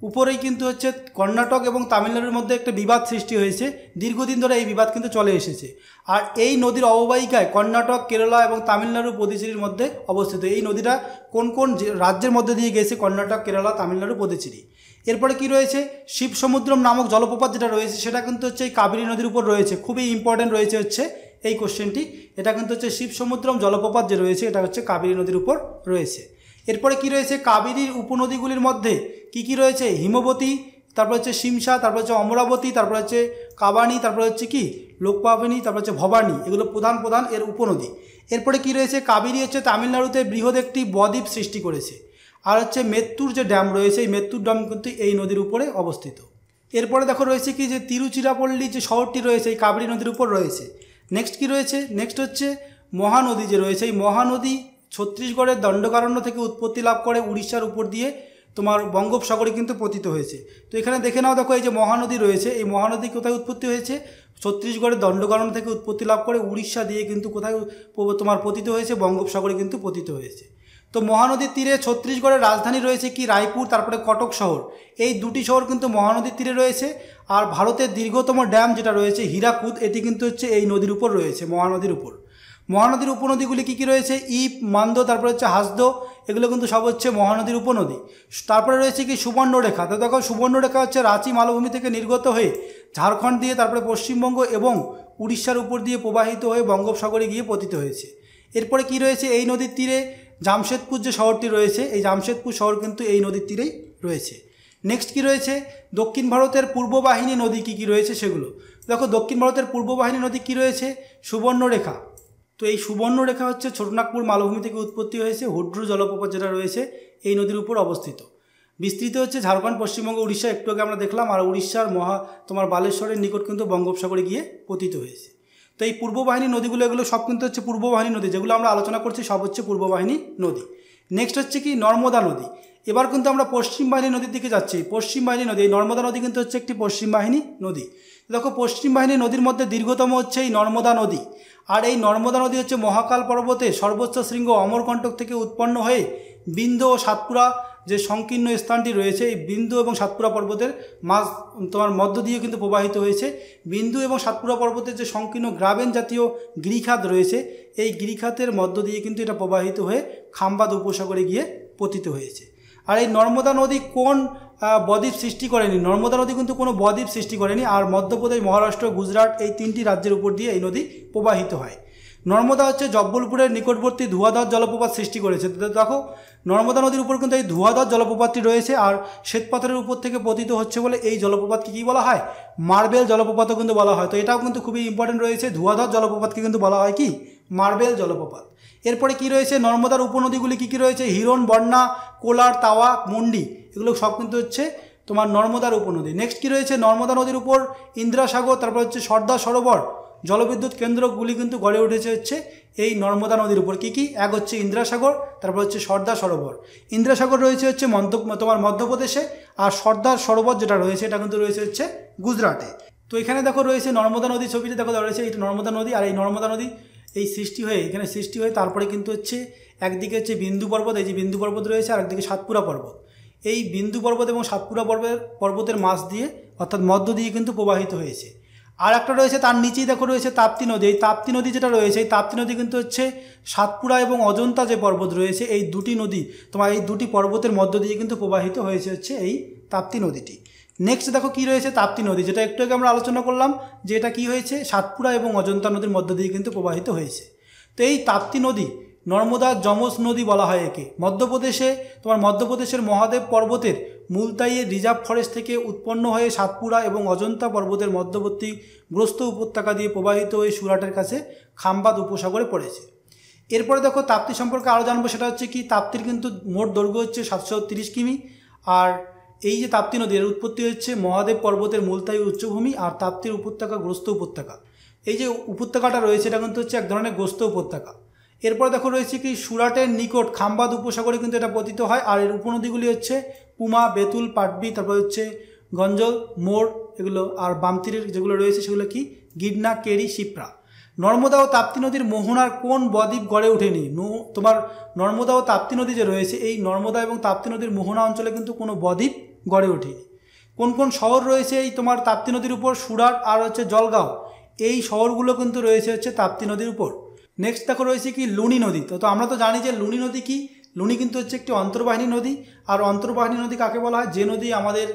উপরেই কিন্তু হচ্ছে কর্ণাটক এবং তামিলনাড়ুর মধ্যে একটা বিবাদ সৃষ্টি হয়েছে। দীর্ঘদিন ধরে এই বিবাদ কিন্তু চলে এসেছে, আর এই নদীর অববাহিকায় কর্ণাটক, কেরালা এবং তামিলনাড়ু পদুচেরির মধ্যে অবস্থিত। এই নদীটা কোন কোন রাজ্যের মধ্যে দিয়ে গেছে, কর্ণাটক, কেরালা, তামিলনাড়ু, পদুচেরি। এরপরে কি রয়েছে, শিবসমুদ্রম নামক জলপ্রপাত যেটা রয়েছে সেটা কিন্তু হচ্ছে এই কাবেরী নদীর উপর রয়েছে, খুবই ইম্পর্টেন্ট রয়েছে হচ্ছে এই কোশ্চেনটি। এটা কিন্তু হচ্ছে শিবসমুদ্রম জলপ্রপাত যে রয়েছে এটা হচ্ছে কাবেরী নদীর উপর রয়েছে। এরপরে কি রয়েছে, কাবেরীর উপনদীগুলির মধ্যে কি রয়েছে, হিমবতী, তারপর হচ্ছে শিমসা, তারপর হচ্ছে অমরাবতী, তারপর হচ্ছে কাবানি, তারপর হচ্ছে কি লোকপাবিনী, তারপর হচ্ছে ভবানী, এগুলো প্রধান প্রধান এর উপনদী। এরপরে কি রয়েছে, কাবেরী হচ্ছে তামিলনাড়ুতে বৃহৎ একটি বদ্বীপ সৃষ্টি করেছে, আর হচ্ছে মেত্তুর যে ড্যাম রয়েছে এই মেত্তুর ড্যাম কিন্তু এই নদীর উপরে অবস্থিত। এরপরে দেখো রয়েছে কি যে তিরুচিরাপল্লী যে শহরটি রয়েছে এই কাবেরী নদীর উপর রয়েছে। নেক্সট কি রয়েছে, নেক্সট হচ্ছে মহানদী যে রয়েছে, এই মহানদী ছত্তিশগড়ের দণ্ডকারণ্য থেকে উৎপত্তি লাভ করে উড়িষ্যার উপর দিয়ে তোমার বঙ্গোপসাগরে কিন্তু পতিত হয়েছে। তো এখানে দেখে নাও, দেখো এই যে মহানদী রয়েছে এই মহানদী কোথায় উৎপত্তি হয়েছে, ছত্তিশগড়ের দণ্ডকারণ্য থেকে উৎপত্তি লাভ করে উড়িষ্যা দিয়ে কিন্তু কোথায় তোমার পতিত হয়েছে, বঙ্গোপসাগরে কিন্তু পতিত হয়েছে। তো মহানদীর তীরে ছত্তিশগড়ের রাজধানী রয়েছে কি রায়পুর, তারপরে কটক শহর, এই দুটি শহর কিন্তু মহানদীর তীরে রয়েছে। আর ভারতের দীর্ঘতম ড্যাম যেটা রয়েছে হীরাকুদ, এটি কিন্তু হচ্ছে এই নদীর উপর রয়েছে, মহানদীর উপর। মহানদীর উপনদীগুলি কী কী রয়েছে, ইপ, মান্দ, তারপরে হচ্ছে হাসদো, এগুলো কিন্তু সব হচ্ছে মহানদীর উপনদী। তারপরে রয়েছে কি সুবর্ণরেখা। তো দেখো সুবর্ণরেখা হচ্ছে রাঁচি মালভূমি থেকে নির্গত হয়ে ঝাড়খণ্ড দিয়ে তারপরে পশ্চিমবঙ্গ এবং উড়িষ্যার উপর দিয়ে প্রবাহিত হয়ে বঙ্গোপসাগরে গিয়ে পতিত হয়েছে। এরপরে কি রয়েছে, এই নদীর তীরে জামশেদপুর যে শহরটি রয়েছে এই জামশেদপুর শহর কিন্তু এই নদীর তীরেই রয়েছে। নেক্সট কি রয়েছে, দক্ষিণ ভারতের পূর্ববাহিনী নদী কী কী রয়েছে সেগুলো দেখো। দক্ষিণ ভারতের পূর্ববাহিনী নদী কী রয়েছে, সুবর্ণরেখা। তো এই সুবর্ণরেখা হচ্ছে ছোটনাগপুর মালভূমি থেকে উৎপত্তি হয়েছে, হুড্রু জলপ্রপাত যেটা রয়েছে এই নদীর উপর অবস্থিত। বিস্তৃত হচ্ছে ঝাড়খণ্ড, পশ্চিমবঙ্গ, উড়িষ্যা, একটু আগে আমরা দেখলাম, আর উড়িষ্যার তোমার বালেশ্বরের নিকট কিন্তু বঙ্গোপসাগরে গিয়ে পতিত হয়েছে। তো এই পূর্ববাহিনী নদীগুলো এগুলো সব কিন্তু হচ্ছে পূর্ববাহিনী নদী, যেগুলো আমরা আলোচনা করছি সব হচ্ছে পূর্ববাহিনী নদী। নেক্সট হচ্ছে কি নর্মদা নদী। এবার কিন্তু আমরা পশ্চিম বাহিনী নদীর দিকে যাচ্ছি। পশ্চিম বাহিনী নদী, এই নর্মদা নদী কিন্তু হচ্ছে একটি পশ্চিম বাহিনী নদী। দেখো পশ্চিম বাহিনী নদীর মধ্যে দীর্ঘতম হচ্ছে এই নর্মদা নদী, আর এই নর্মদা নদী হচ্ছে মহাকাল পর্বতে সর্বোচ্চ শৃঙ্গ অমরকণ্টক থেকে উৎপন্ন হয়ে বিন্ধ্য ও সাতপুরা যে সংকীর্ণ স্থানটি রয়েছে এই বিন্দু এবং সাতপুরা পর্বতের তোমার মধ্য দিয়ে কিন্তু প্রবাহিত হয়েছে। বিন্দু এবং সাতপুরা পর্বতের যে সংকীর্ণ গ্রাবেন জাতীয় গিরিখাত রয়েছে এই গিরিখাতের মধ্য দিয়ে কিন্তু এটা প্রবাহিত হয়ে খাম্বাদ উপসাগরে গিয়ে পতিত হয়েছে। আর এই নর্মদা নদী কোন বদ্বীপ সৃষ্টি করেনি, নর্মদা নদী কিন্তু কোনো বদ্বীপ সৃষ্টি করেনি, আর মধ্যপ্রদেশ, মহারাষ্ট্র, গুজরাট এই তিনটি রাজ্যের উপর দিয়ে এই নদী প্রবাহিত হয়। নর্মদা হচ্ছে জব্বলপুরের নিকটবর্তী ধুয়াধার জলপ্রপাত সৃষ্টি করেছে। দেখো নর্মদা নদীর উপর কিন্তু এই ধুয়াধার জলপ্রপাতটি রয়েছে, আর শ্বেতপাথরের উপর থেকে পতিত হচ্ছে বলে এই জলপ্রপাতকে কী বলা হয়? মার্বেল জলপ্রপাতও কিন্তু বলা হয়। তো এটাও কিন্তু খুবই ইম্পর্টেন্ট রয়েছে, ধুয়াধার জলপ্রপাতকে কিন্তু বলা হয় কি? মার্বেল জলপ্রপাত। এরপরে কি রয়েছে? নর্মদার উপনদীগুলি কী কী রয়েছে? হিরণ, বন্যা, কোলার, তাওয়া, মন্ডি, এগুলো সব কিন্তু হচ্ছে তোমার নর্মদার উপনদী। নেক্সট কী রয়েছে? নর্মদা নদীর উপর ইন্দিরাসাগর, তারপর হচ্ছে সর্দার সরোবর জলবিদ্যুৎ কেন্দ্রগুলি কিন্তু গড়ে উঠেছে হচ্ছে এই নর্মদা নদীর উপর। কী কী? এক হচ্ছে ইন্দিরাসাগর, তারপর হচ্ছে সর্দার সরোবর। ইন্দিরাসাগর রয়েছে হচ্ছে তোমার মধ্যপ্রদেশে, আর সর্দার সরোবর যেটা রয়েছে এটা কিন্তু রয়েছে হচ্ছে গুজরাটে। তো এখানে দেখো রয়েছে নর্মদা নদী, ছবিতে দেখো রয়েছে এটা নর্মদা নদী, আর এই নর্মদা নদী এই সৃষ্টি হয়ে এখানে সৃষ্টি হয়ে তারপরে কিন্তু হচ্ছে একদিকে হচ্ছে বিন্দু পর্বত, এই যে বিন্দু পর্বত রয়েছে, আর একদিকে সাতপুরা পর্বত। এই বিন্দু পর্বত এবং সাতপুরা পর্বতের মাঝ দিয়ে অর্থাৎ মধ্য দিয়ে কিন্তু প্রবাহিত হয়েছে। আর একটা রয়েছে তার নিচেই দেখো রয়েছে তাপ্তি নদী। এই তাপ্তি নদী যেটা রয়েছে, এই তাপ্তি নদী কিন্তু হচ্ছে সাতপুরা এবং অজন্তা যে পর্বত রয়েছে এই দুটি নদী তোমার এই দুটি পর্বতের মধ্য দিয়ে কিন্তু প্রবাহিত হয়েছে হচ্ছে এই তাপ্তি নদীটি। নেক্সট দেখো কি রয়েছে? তাপ্তি নদী, যেটা একটু আগে আমরা আলোচনা করলাম যে এটা কী হয়েছে? সাতপুরা এবং অজন্তা নদীর মধ্য দিয়ে কিন্তু প্রবাহিত হয়েছে। তো এই তাপ্তি নদী নর্মদার যমজ নদী বলা হয় একে। মধ্যপ্রদেশের মহাদেব পর্বতের মুলতাইয়ের রিজার্ভ ফরেস্ট থেকে উৎপন্ন হয়ে সাতপুরা এবং অজন্তা পর্বতের মধ্যবর্তী গ্রস্ত উপত্যকা দিয়ে প্রবাহিত হয়ে সুরাটের কাছে খাম্বাদ উপসাগরে পড়েছে। এরপরে দেখো তাপ্তি সম্পর্কে আরও জানবো, সেটা হচ্ছে কি তাপ্তির কিন্তু মোট দৈর্ঘ্য হচ্ছে 730 কিমি। আর এই যে তাপ্তি নদী এর উৎপত্তি হচ্ছে মহাদেব পর্বতের মুলতাই উচ্চভূমি আর তাপ্তির উপত্যকা গ্রস্ত উপত্যকা। এই যে উপত্যকাটা রয়েছে এটা কিন্তু হচ্ছে এক ধরনের গ্রস্ত উপত্যকা। এরপর দেখো রয়েছে কি সুরাটের নিকট খাম্বাদ উপসাগরে কিন্তু এটা পতিত হয়। আর এর উপনদীগুলি হচ্ছে পুমা, বেতুল, পাটবি, তারপর হচ্ছে গঞ্জল, মোড় এগুলো, আর বাম তীরের যেগুলো রয়েছে সেগুলো কি? গিডনা, কেরি, শিপ্রা। নর্মদা ও তাপ্তি নদীর মোহনার কোন বদ্বীপ গড়ে ওঠেনি? তোমার নর্মদা ও তাপ্তি নদী যে রয়েছে এই নর্মদা এবং তাপ্তি নদীর মোহনা অঞ্চলে কিন্তু কোনো বদ্বীপ গড়ে ওঠেনি। কোন কোন শহর রয়েছে এই তোমার তাপ্তি নদীর উপর? সুরাট আর হচ্ছে জলগাঁও, এই শহরগুলো কিন্তু রয়েছে হচ্ছে তাপ্তি নদীর উপর। নেক্সট দেখো রয়েছে কি? লুনি নদী। তো আমরা তো জানি যে লুনি নদী কি? লুনি কিন্তু হচ্ছে একটি অন্তর্বাহিনী নদী। আর অন্তর্বাহিনী নদী কাকে বলা হয়? যে নদী আমাদের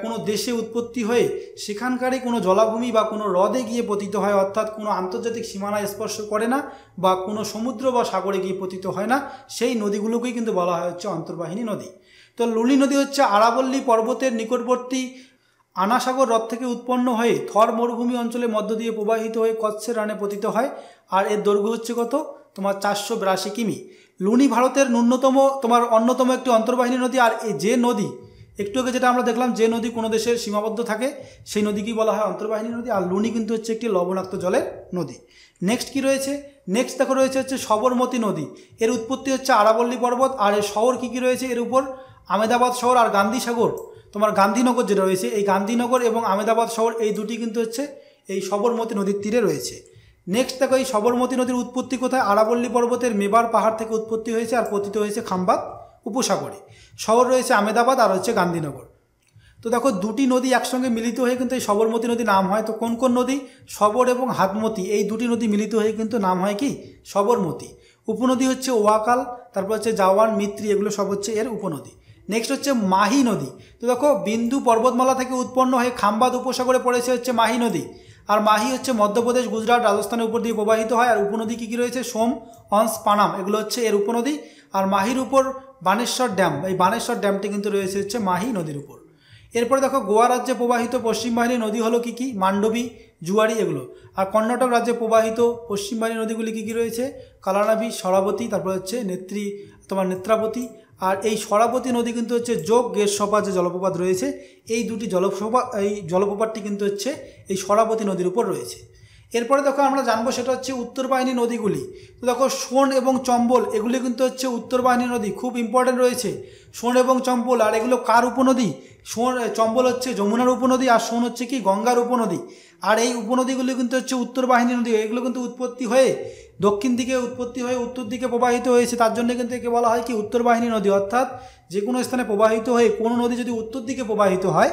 কোনো দেশে উৎপত্তি হয়ে সেখানকারই কোনো জলাভূমি বা কোনো হ্রদে গিয়ে পতিত হয়, অর্থাৎ কোনো আন্তর্জাতিক সীমানা স্পর্শ করে না বা কোনো সমুদ্র বা সাগরে গিয়ে পতিত হয় না, সেই নদীগুলোকেই কিন্তু বলা হয় হচ্ছে অন্তর্বাহিনী নদী। তো লুনি নদী হচ্ছে আরাবল্লী পর্বতের নিকটবর্তী আনাসাগর হ্রদ থেকে উৎপন্ন হয়ে থর মরুভূমি অঞ্চলের মধ্য দিয়ে প্রবাহিত হয়ে কচ্ছের রানে পতিত হয়। আর এর দৈর্ঘ্য হচ্ছে কত? তোমার 482 কিমি। লুনি ভারতের অন্যতম একটি অন্তর্বাহিনী নদী। আর এই যে নদী একটু আগে যেটা আমরা দেখলাম, যে নদী কোনো দেশের সীমাবদ্ধ থাকে সেই নদীকেই বলা হয় অন্তর্বাহিনী নদী। আর লুনি কিন্তু হচ্ছে একটি লবণাক্ত জলের নদী। নেক্সট কি রয়েছে? নেক্সট দেখো রয়েছে হচ্ছে সবরমতী নদী। এর উৎপত্তি হচ্ছে আরাবল্লী পর্বত। আর এর শহর কী কী রয়েছে এর উপর? আমেদাবাদ শহর আর গান্ধী সাগর, গান্ধীনগর যেটা রয়েছে এই গান্ধীনগর এবং আমেদাবাদ শহর এই দুটি কিন্তু হচ্ছে এই সবরমতী নদীর তীরে রয়েছে। নেক্সট দেখো এই সবরমতী নদীর উৎপত্তি কোথায়? আরাবল্লী পর্বতের মেবার পাহাড় থেকে উৎপত্তি হয়েছে আর পতিত হয়েছে খাম্বাদ উপসাগরে। শহর রয়েছে আমেদাবাদ আর হচ্ছে গান্ধীনগর। তো দেখো দুটি নদী একসঙ্গে মিলিত হয়ে কিন্তু এই সবরমতী নদী নাম হয়। তো কোন কোন নদী? সবর এবং হাতমতি, এই দুটি নদী মিলিত হয়ে কিন্তু নাম হয় কি? সবরমতী। উপনদী হচ্ছে ওয়াকাল, তারপর হচ্ছে জাওয়ান, মিত্রি, এগুলো সব হচ্ছে এর উপনদী। নেক্সট হচ্ছে মাহি নদী। তো দেখো বিন্দু পর্বতমালা থেকে উৎপন্ন হয়ে খাম্বাদ উপসাগরে পড়েছে হচ্ছে মাহি নদী। আর মাহি হচ্ছে মধ্যপ্রদেশ, গুজরাট, রাজস্থানের উপর দিয়ে প্রবাহিত হয়। আর উপনদী কী কী রয়েছে? সোম, অংশ, পানাম, এগুলো হচ্ছে এর উপনদী। আর মাহির উপর বানেশ্বর ড্যাম, এই বানেশ্বর ড্যামটি কিন্তু রয়েছে হচ্ছে মাহি নদীর উপর। এরপরে দেখো গোয়া রাজ্যে প্রবাহিত পশ্চিম বাহিনী নদী হলো কী কী? মান্ডবী, জুয়ারি, এগুলো। আর কর্ণাটক রাজ্যে প্রবাহিত পশ্চিম বাহিনী নদীগুলি কী কী রয়েছে? কালানাবি, শরাবতী, তারপর হচ্ছে নেত্রাবতী। আর এই শরাবতী নদী কিন্তু হচ্ছে যোগ গেরসপা যে জলপ্রপাত রয়েছে এই দুটি জলপ্রপাতটি কিন্তু হচ্ছে এই শরাবতী নদীর উপর রয়েছে। এরপরে দেখো আমরা জানবো সেটা হচ্ছে উত্তরবাহিনী নদীগুলি। তো দেখো সোন এবং চম্বল এগুলি কিন্তু হচ্ছে উত্তরবাহিনী নদী, খুব ইম্পর্টেন্ট রয়েছে সোন এবং চম্বল। আর এগুলো কার উপনদী? চম্বল হচ্ছে যমুনার উপনদী আর সোন হচ্ছে কি? গঙ্গার উপনদী। আর এই উপনদীগুলি কিন্তু হচ্ছে উত্তরবাহিনী নদী। এগুলো কিন্তু উৎপত্তি হয়ে দক্ষিণ দিকে উৎপত্তি হয়ে উত্তর দিকে প্রবাহিত হয়েছে, তার জন্য কিন্তু একে বলা হয় কি? উত্তরবাহিনী নদী। অর্থাৎ যে কোনো স্থানে প্রবাহিত হয়ে কোনো নদী যদি উত্তর দিকে প্রবাহিত হয়,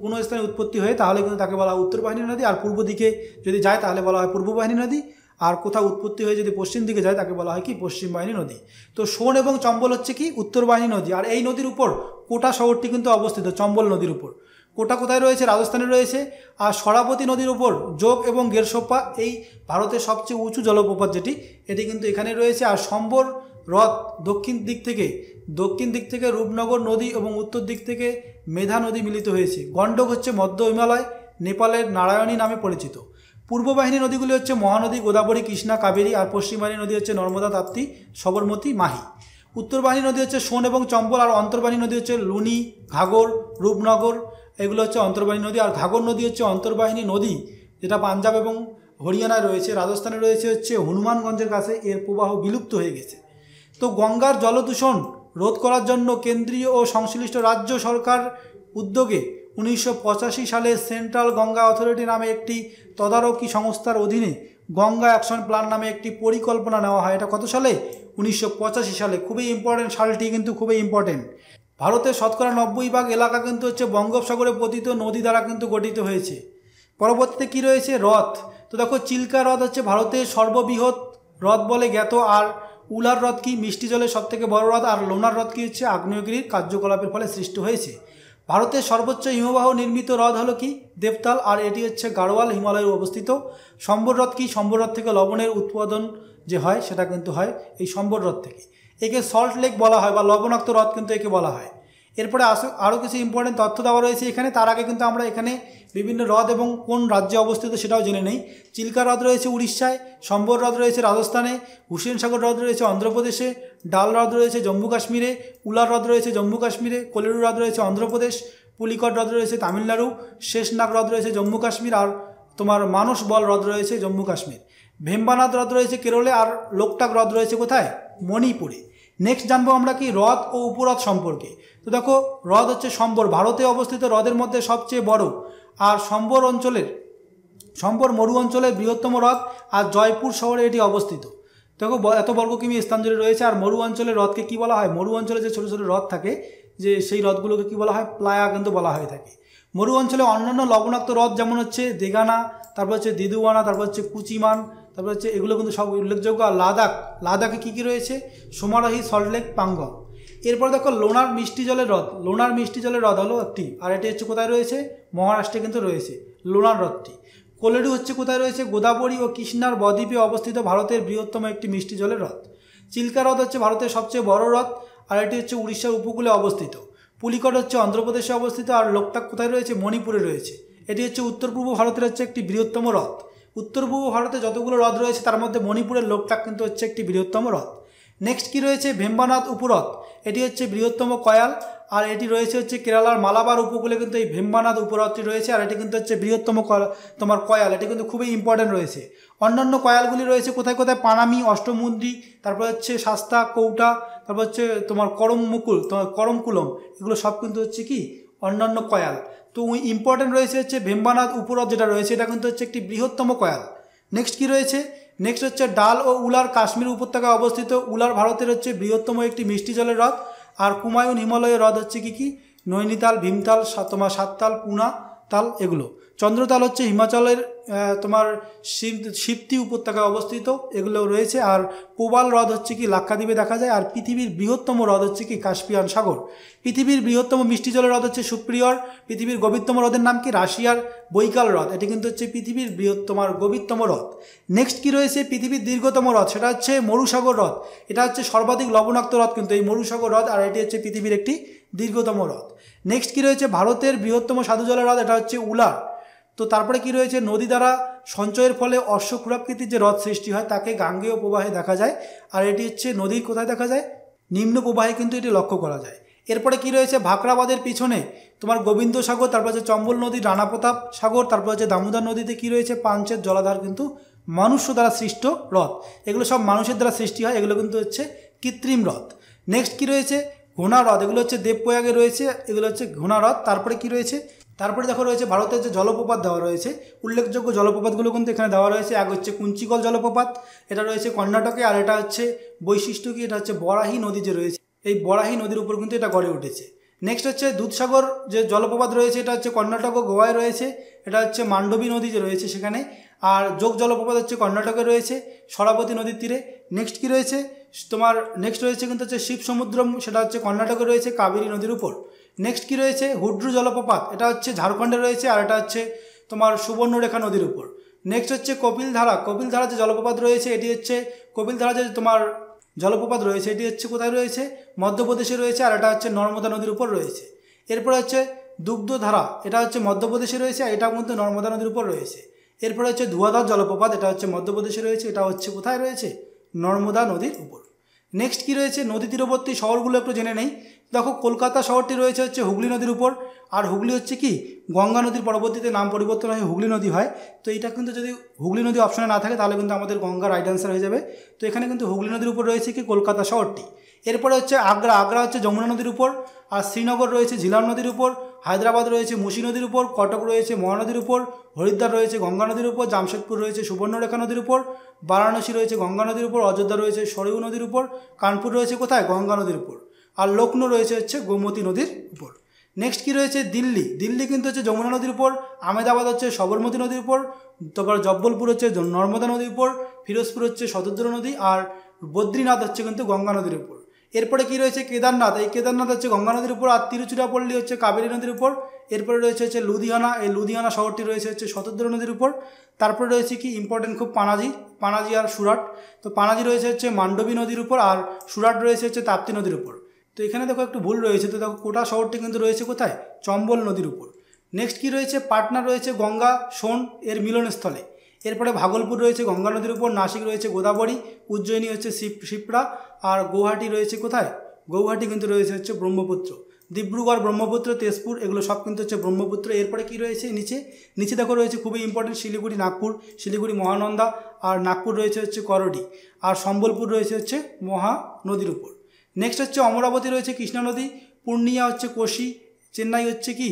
কোনো স্থানে উৎপত্তি হয়ে, তাহলে কিন্তু তাকে বলা হয় উত্তরবাহিনী নদী। আর পূর্ব দিকে যদি যায় তাহলে বলা হয় পূর্ববাহিনী নদী। আর কোথাও উৎপত্তি হয়ে যদি পশ্চিম দিকে যায় তাকে বলা হয় কি? পশ্চিম বাহিনী নদী। তো সোন এবং চম্বল হচ্ছে কি? উত্তরবাহিনী নদী। আর এই নদীর উপর কোটা শহরটি কিন্তু অবস্থিত চম্বল নদীর উপর। ওটা কোথায় রয়েছে? রাজস্থানে রয়েছে। আর সরাবতী নদীর উপর যোগ এবং গেরসোপ্পা এই ভারতের সবচেয়ে উঁচু জলপ্রপাত এটি কিন্তু এখানে রয়েছে। আর সম্বর হ্রদ দক্ষিণ দিক থেকে রূপনগর নদী এবং উত্তর দিক থেকে মেধা নদী মিলিত হয়েছে। গণ্ডক হচ্ছে মধ্য হিমালয়, নেপালের নারায়ণী নামে পরিচিত। পূর্ব বাহিনী নদীগুলি হচ্ছে মহানদী, গোদাবরী, কৃষ্ণা, কাবেরী। আর পশ্চিম বাহিনী নদী হচ্ছে নর্মদা, তাপ্তি, সবরমতী, মাহি। উত্তর বাহিনী নদী হচ্ছে সোন এবং চম্বল। আর অন্তর্বাহিনী নদী হচ্ছে লুনি, ঘাঘর, রূপনগর, এগুলো হচ্ছে অন্তর্বাহিনী নদী। আর ঘাঘর নদী হচ্ছে অন্তর্বাহিনী নদী, যেটা পাঞ্জাব এবং হরিয়ানায় রয়েছে। রাজস্থানে রয়েছে হচ্ছে হনুমানগঞ্জের কাছে, এর প্রবাহ বিলুপ্ত হয়ে গেছে। তো গঙ্গার জলদূষণ রোধ করার জন্য কেন্দ্রীয় ও সংশ্লিষ্ট রাজ্য সরকার উদ্যোগে 1985 সালে সেন্ট্রাল গঙ্গা অথরিটি নামে একটি তদারকি সংস্থার অধীনে গঙ্গা অ্যাকশন প্ল্যান নামে একটি পরিকল্পনা নেওয়া হয়। এটা কত সালে? 1985 সালে। খুবই ইম্পর্টেন্ট, সালটি কিন্তু খুবই ইম্পর্টেন্ট। ভারতের শতকরা 90% এলাকা কিন্তু হচ্ছে বঙ্গোপসাগরে পতিত নদী দ্বারা কিন্তু গঠিত হয়েছে। পরবর্তীতে কি রয়েছে? হ্রদ। তো দেখো, চিল্কা হ্রদ হচ্ছে ভারতের সর্ববৃহৎ হ্রদ বলে জ্ঞাত। আর উলার হ্রদ কি? মিষ্টি জলের সবথেকে বড় হ্রদ। আর লোনার হ্রদ কি? হচ্ছে আগ্নেয়গিরির কার্যকলাপের ফলে সৃষ্টি হয়েছে। ভারতের সর্বোচ্চ হিমবাহ নির্মিত হ্রদ হলো কি? দেবতাল। আর এটি হচ্ছে গাড়োয়াল হিমালয়ে অবস্থিত। সম্বর হ্রদ কি? সম্বর হ্রদ থেকে লবণের উৎপাদন যে হয় সেটা কিন্তু হয় এই সম্বর হ্রদ থেকে। একে সল্ট লেক বলা হয় বা লবণাক্ত হ্রদ কিন্তু একে বলা হয়। এরপরে আরও কিছু ইম্পর্টেন্ট তথ্য দেওয়া রয়েছে এখানে। তার আগে কিন্তু আমরা এখানে বিভিন্ন হ্রদ এবং কোন রাজ্যে অবস্থিত সেটাও জেনে নেই। চিল্কা হ্রদ রয়েছে উড়িষ্যায়, সম্বর হ্রদ রয়েছে রাজস্থানে, হুসেন সাগর হ্রদ রয়েছে অন্ধ্রপ্রদেশে, ডাল হ্রদ রয়েছে জম্মু কাশ্মীরে, উলার হ্রদ রয়েছে জম্মু কাশ্মীরে, কোলেরু হ্রদ রয়েছে অন্ধ্রপ্রদেশ, পুলিকট হ্রদ রয়েছে তামিলনাড়ু, শেষনাগ হ্রদ রয়েছে জম্মু কাশ্মীর, আর তোমার মানস বল হ্রদ রয়েছে জম্মু কাশ্মীর। ভেম্বানাথ হ্রদ রয়েছে কেরলে, আর লোকটাক হ্রদ রয়েছে কোথায়? মণিপুরে। নেক্সট জানবো আমরা কি হ্রদ ও উপহ্রদ সম্পর্কে। তো দেখো, হ্রদ হচ্ছে সম্বর, ভারতে অবস্থিত হ্রদের মধ্যে সবচেয়ে বড়। আর সম্বর মরু অঞ্চলের বৃহত্তম হ্রদ। আর জয়পুর শহরে এটি অবস্থিত। দেখো, এত বর্গ কিমি স্থান জুড়ে রয়েছে। আর মরু অঞ্চলের হ্রদকে কী বলা হয়? মরু অঞ্চলে যে ছোটো ছোটো হ্রদ থাকে, যে সেই হ্রদগুলোকে কী বলা হয়? প্লায়া কিন্তু বলা হয়ে থাকে। মরু অঞ্চলে অন্যান্য লবণাক্ত হ্রদ যেমন হচ্ছে দেগানা, তারপর হচ্ছে দিদুয়ানা, তারপর হচ্ছে কুচিমান, তারপর হচ্ছে এগুলো কিন্তু সব উল্লেখযোগ্য। আর লাদাখে কী কী রয়েছে? সোমারহি, সল্টলেক, পাঙ্গং। এরপর দেখো, লোনার মিষ্টি জলের হ্রদ হলো একটি। আর এটি হচ্ছে কোথায় রয়েছে? মহারাষ্ট্রে কিন্তু রয়েছে লোনার হ্রদটি। কোলেরু হচ্ছে কোথায় রয়েছে? গোদাবরী ও কৃষ্ণার বদ্বীপে অবস্থিত ভারতের বৃহত্তম একটি মিষ্টি জলের হ্রদ। চিল্কা হ্রদ হচ্ছে ভারতের সবচেয়ে বড় হ্রদ। আর এটি হচ্ছে উড়িষ্যার উপকূলে অবস্থিত। পুলিকট হচ্ছে অন্ধ্রপ্রদেশে অবস্থিত। আর লোকটাক কোথায় রয়েছে? মণিপুরে রয়েছে। এটি হচ্ছে উত্তর পূর্ব ভারতের হচ্ছে একটি বৃহত্তম হ্রদ। উত্তর পূর্ব ভারতে যতগুলো হ্রদ রয়েছে তার মধ্যে মণিপুরের লোকটাক কিন্তু হচ্ছে একটি বৃহত্তম হ্রদ। নেক্সট কি রয়েছে? ভেম্বানাথ উপহ্রদ। এটি হচ্ছে বৃহত্তম কয়াল। আর এটি রয়েছে হচ্ছে কেরালার মালাবার উপকূলে কিন্তু এই ভেম্বানাথ উপহ্রদটি রয়েছে। আর এটি কিন্তু হচ্ছে বৃহত্তম তোমার কয়াল। এটি কিন্তু খুবই ইম্পর্টেন্ট রয়েছে। অন্যান্য কয়ালগুলি রয়েছে কোথায় কোথায়? পানামি, অষ্টমুদ্রি, তারপর হচ্ছে শাস্তা, কৌটা, তারপর হচ্ছে তোমার করমকুলম, এগুলো সব কিন্তু হচ্ছে কি? অন্যান্য কয়াল। তো ইম্পর্টেন্ট রয়েছে হচ্ছে ভেম্বানাথ উপহ্রদ যেটা রয়েছে, এটা কিন্তু হচ্ছে একটি বৃহত্তম কয়াল। নেক্সট কি রয়েছে? নেক্সট হচ্ছে ডাল ও উলার কাশ্মীর উপত্যকায় অবস্থিত। উলার ভারতের হচ্ছে বৃহত্তম একটি মিষ্টি জলের হ্রদ। আর কুমায়ুন হিমালয়ের হ্রদ হচ্ছে কি? নৈনিতাল, ভীমতাল, তোমার সাততাল, পুনা তাল, এগুলো। চন্দ্রতাল হচ্ছে হিমাচলের তোমার সিপ্তি উপত্যকায় অবস্থিত, এগুলো রয়েছে। আর প্রবাল হ্রদ হচ্ছে কি? লাক্ষাদ্বীপে দেখা যায়। আর পৃথিবীর বৃহত্তম হ্রদ হচ্ছে কি? কাস্পিয়ান সাগর। পৃথিবীর বৃহত্তম মিষ্টি জলের হ্রদ হচ্ছে সুপ্রিয়র। পৃথিবীর গভীরতম হ্রদের নাম কি? রাশিয়ার বৈকাল হ্রদ। এটি কিন্তু হচ্ছে পৃথিবীর গভীরতম হ্রদ। নেক্সট কি রয়েছে? পৃথিবীর দীর্ঘতম হ্রদ, সেটা হচ্ছে মরুসাগর হ্রদ। এটা হচ্ছে সর্বাধিক লবণাক্ত হ্রদ কিন্তু এই মরুসাগর হ্রদ। আর এটি হচ্ছে পৃথিবীর একটি দীর্ঘতম হ্রদ। নেক্সট কি রয়েছে? ভারতের বৃহত্তম সাধু জলের হ্রদ, এটা হচ্ছে উলার। তো তারপরে কি রয়েছে? নদী দ্বারা সঞ্চয়ের ফলে অশ্বক্ষুরাকৃতির যে হ্রদ সৃষ্টি হয় তাকে গাঙ্গেয় প্রবাহে দেখা যায়। আর এটি হচ্ছে নদীর কোথায় দেখা যায়? নিম্ন প্রবাহে কিন্তু এটি লক্ষ্য করা যায়। এরপরে কি রয়েছে? ভাকরাবাদের পিছনে তোমার গোবিন্দ সাগর, তারপর হচ্ছে চম্বল নদী, রানা প্রতাপ সাগর, তারপর হচ্ছে দামোদর নদীতে কি রয়েছে? পাঞ্চেত জলাধার কিন্তু মানুষ দ্বারা সৃষ্ট হ্রদ। এগুলো সব মানুষের দ্বারা সৃষ্টি হয়, এগুলো কিন্তু হচ্ছে কৃত্রিম হ্রদ। নেক্সট কি রয়েছে? ঘোনা হ্রদ, এগুলো হচ্ছে দেবপ্রয়াগে রয়েছে, এগুলো হচ্ছে ঘোনা হ্রদ। তারপরে কি রয়েছে? তারপরে দেখো রয়েছে ভারতের যে জলপ্রপাত দেওয়া রয়েছে, উল্লেখযোগ্য জলপ্রপাতগুলো কিন্তু এখানে দেওয়া রয়েছে। এক হচ্ছে কুঞ্চিকল জলপ্রপাত, এটা রয়েছে কর্ণাটকে। আর এটা হচ্ছে বৈশিষ্ট্য কি? এটা হচ্ছে বরাহি নদী যে রয়েছে, এই বরাহি নদীর উপর কিন্তু এটা গড়ে উঠেছে। নেক্সট হচ্ছে দুধসাগর যে জলপ্রপাত রয়েছে, এটা হচ্ছে কর্ণাটক ও গোয়ায় রয়েছে। এটা হচ্ছে মান্ডবী নদী যে রয়েছে সেখানে। আর যোগ জলপ্রপাত হচ্ছে কর্ণাটকে রয়েছে, শরাবতী নদীর তীরে। নেক্সট কি রয়েছে? তোমার নেক্সট রয়েছে কিন্তু হচ্ছে শিব সমুদ্রম, সেটা হচ্ছে কর্ণাটকে রয়েছে, কাবেরী নদীর উপর। নেক্সট কি রয়েছে হুড্রু জলপ্রপাত, এটা হচ্ছে ঝাড়খণ্ডে রয়েছে আর এটা হচ্ছে তোমার সুবর্ণরেখা নদীর উপর। নেক্সট হচ্ছে কপিলধারা, কপিলধারা যে জলপ্রপাত রয়েছে এটি হচ্ছে কপিলধারা যে তোমার জলপ্রপাত রয়েছে এটি হচ্ছে কোথায় রয়েছে মধ্যপ্রদেশে রয়েছে আর এটা হচ্ছে নর্মদা নদীর উপর রয়েছে। এরপরে হচ্ছে দুগ্ধধারা, এটা হচ্ছে মধ্যপ্রদেশে রয়েছে আর এটাও কিন্তু নর্মদা নদীর উপর রয়েছে। এরপরে হচ্ছে ধুয়াধার জলপ্রপাত, এটা হচ্ছে মধ্যপ্রদেশে রয়েছে, এটা হচ্ছে কোথায় রয়েছে নর্মদা নদীর উপর। নেক্সট কি রয়েছে নদী তীরবর্তী শহরগুলো একটু জেনে নেই। দেখো কলকাতা শহরটি রয়েছে হচ্ছে হুগলি নদীর উপর, আর হুগলি হচ্ছে কি গঙ্গা নদীর পরবর্তীতে নাম পরিবর্তন হয়ে হুগলি নদী হয়। তো এটা কিন্তু যদি হুগলি নদী অপশনে না থাকে তাহলে কিন্তু আমাদের গঙ্গা রাইট অ্যান্সার হয়ে যাবে। তো এখানে কিন্তু হুগলি নদীর উপর রয়েছে কি কলকাতা শহরটি। এরপরে হচ্ছে আগ্রা, আগ্রা হচ্ছে যমুনা নদীর উপর, আর শ্রীনগর রয়েছে ঝিলাম নদীর উপর, হায়দ্রাবাদ রয়েছে মুসি নদীর উপর, কটক রয়েছে মহানদীর উপর, হরিদ্বার রয়েছে গঙ্গা নদীর উপর, জামশেদপুর রয়েছে সুবর্ণরেখা নদীর উপর, বারাণসী রয়েছে গঙ্গা নদীর উপর, অযোধ্যা রয়েছে সরেউ নদীর উপর, কানপুর রয়েছে কোথায় গঙ্গা নদীর উপর, আর লখনৌ রয়েছে হচ্ছে গোমতী নদীর উপর। নেক্সট কি রয়েছে দিল্লি, দিল্লি কিন্তু হচ্ছে যমুনা নদীর উপর, আহমেদাবাদ হচ্ছে সবরমতী নদীর উপর, তারপর জব্বলপুর হচ্ছে নর্মদা নদীর উপর, ফিরোজপুর হচ্ছে শতদ্র নদী, আর বদ্রীনাথ হচ্ছে কিন্তু গঙ্গা নদীর উপর। এরপরে কি রয়েছে কেদারনাথ, এই কেদারনাথ হচ্ছে গঙ্গা নদীর উপর, আর তিরুচিরাপল্লী হচ্ছে কাবেরী নদীর উপর। এরপরে রয়েছে হচ্ছে লুধিয়ানা, এই লুধিয়ানা শহরটি রয়েছে হচ্ছে শতদ্র নদীর উপর। তারপরে রয়েছে কি ইম্পর্টেন্ট খুব পানাজি, পানাজি আর সুরাট। তো পানাজি রয়েছে হচ্ছে মান্ডবী নদীর উপর, আর সুরাট রয়েছে হচ্ছে তাপ্তি নদীর উপর। তো এখানে দেখো একটু ভুল রয়েছে, তো দেখো কোটা শহরটি কিন্তু রয়েছে কোথায় চম্বল নদীর উপর। নেক্সট কি রয়েছে পাটনা রয়েছে গঙ্গা সোন এর মিলনস্থলে। এরপরে ভাগলপুর রয়েছে গঙ্গা নদীর উপর, নাসিক রয়েছে গোদাবরী, উজ্জয়িনী হচ্ছে শিপ্রা, আর গৌহাটি রয়েছে কোথায় গৌহাটি কিন্তু রয়েছে হচ্ছে ব্রহ্মপুত্র, ডিব্রুগড় ব্রহ্মপুত্র, তেজপুর এগুলো সব কিন্তু হচ্ছে ব্রহ্মপুত্র। এরপরে কি রয়েছে নিচে নিচে দেখো রয়েছে খুবই ইম্পর্টেন্ট শিলিগুড়ি নাগপুর, শিলিগুড়ি মহানন্দা, আর নাগপুর রয়েছে হচ্ছে করডি, আর সম্বলপুর রয়েছে হচ্ছে মহানদীর উপর। নেক্সট হচ্ছে অমরাবতী রয়েছে কৃষ্ণা নদী, পূর্ণিয়া হচ্ছে কোশি, চেন্নাই হচ্ছে কি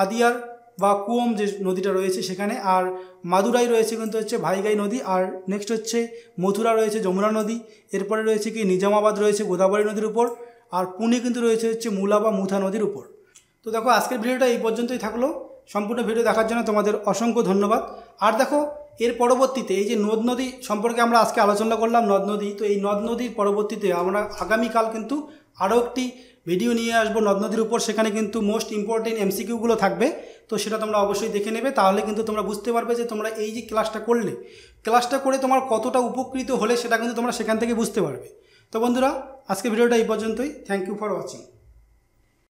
আদিয়ার বা কুয়ম যে নদীটা রয়েছে সেখানে, আর মাদুরাই রয়েছে কিন্তু হচ্ছে ভাইগাই নদী, আর নেক্সট হচ্ছে মথুরা রয়েছে যমুনা নদী। এরপরে রয়েছে কি নিজামাবাদ রয়েছে গোদাবরী নদীর উপর, আর পুনে কিন্তু রয়েছে হচ্ছে মুলা বা মুথা নদীর উপর। তো দেখো আজকের ভিডিওটা এই পর্যন্তই থাকলো। সম্পূর্ণ ভিডিও দেখার জন্য তোমাদের অসংখ্য ধন্যবাদ। আর দেখো এর পরবর্তীতে এই যে নদ নদী সম্পর্কে আমরা আজকে আলোচনা করলাম নদ নদী, তো এই নদ নদীর পরবর্তীতে আমরা আগামীকাল কিন্তু আরও একটি ভিডিও নিয়ে আসবো নদ নদীর উপর, সেখানে কিন্তু মোস্ট ইম্পর্টেন্ট এমসিকিউগুলো থাকবে। তো সেটা তোমরা অবশ্যই দেখে নেবে, তাহলে কিন্তু তোমরা বুঝতে পারবে যে তোমরা এই যে ক্লাসটা করলে, ক্লাসটা করে তোমার কতটা উপকৃত হলে সেটা কিন্তু তোমরা সেখান থেকে বুঝতে পারবে। তো বন্ধুরা আজকে ভিডিওটা এই পর্যন্তই। Thank you for watching.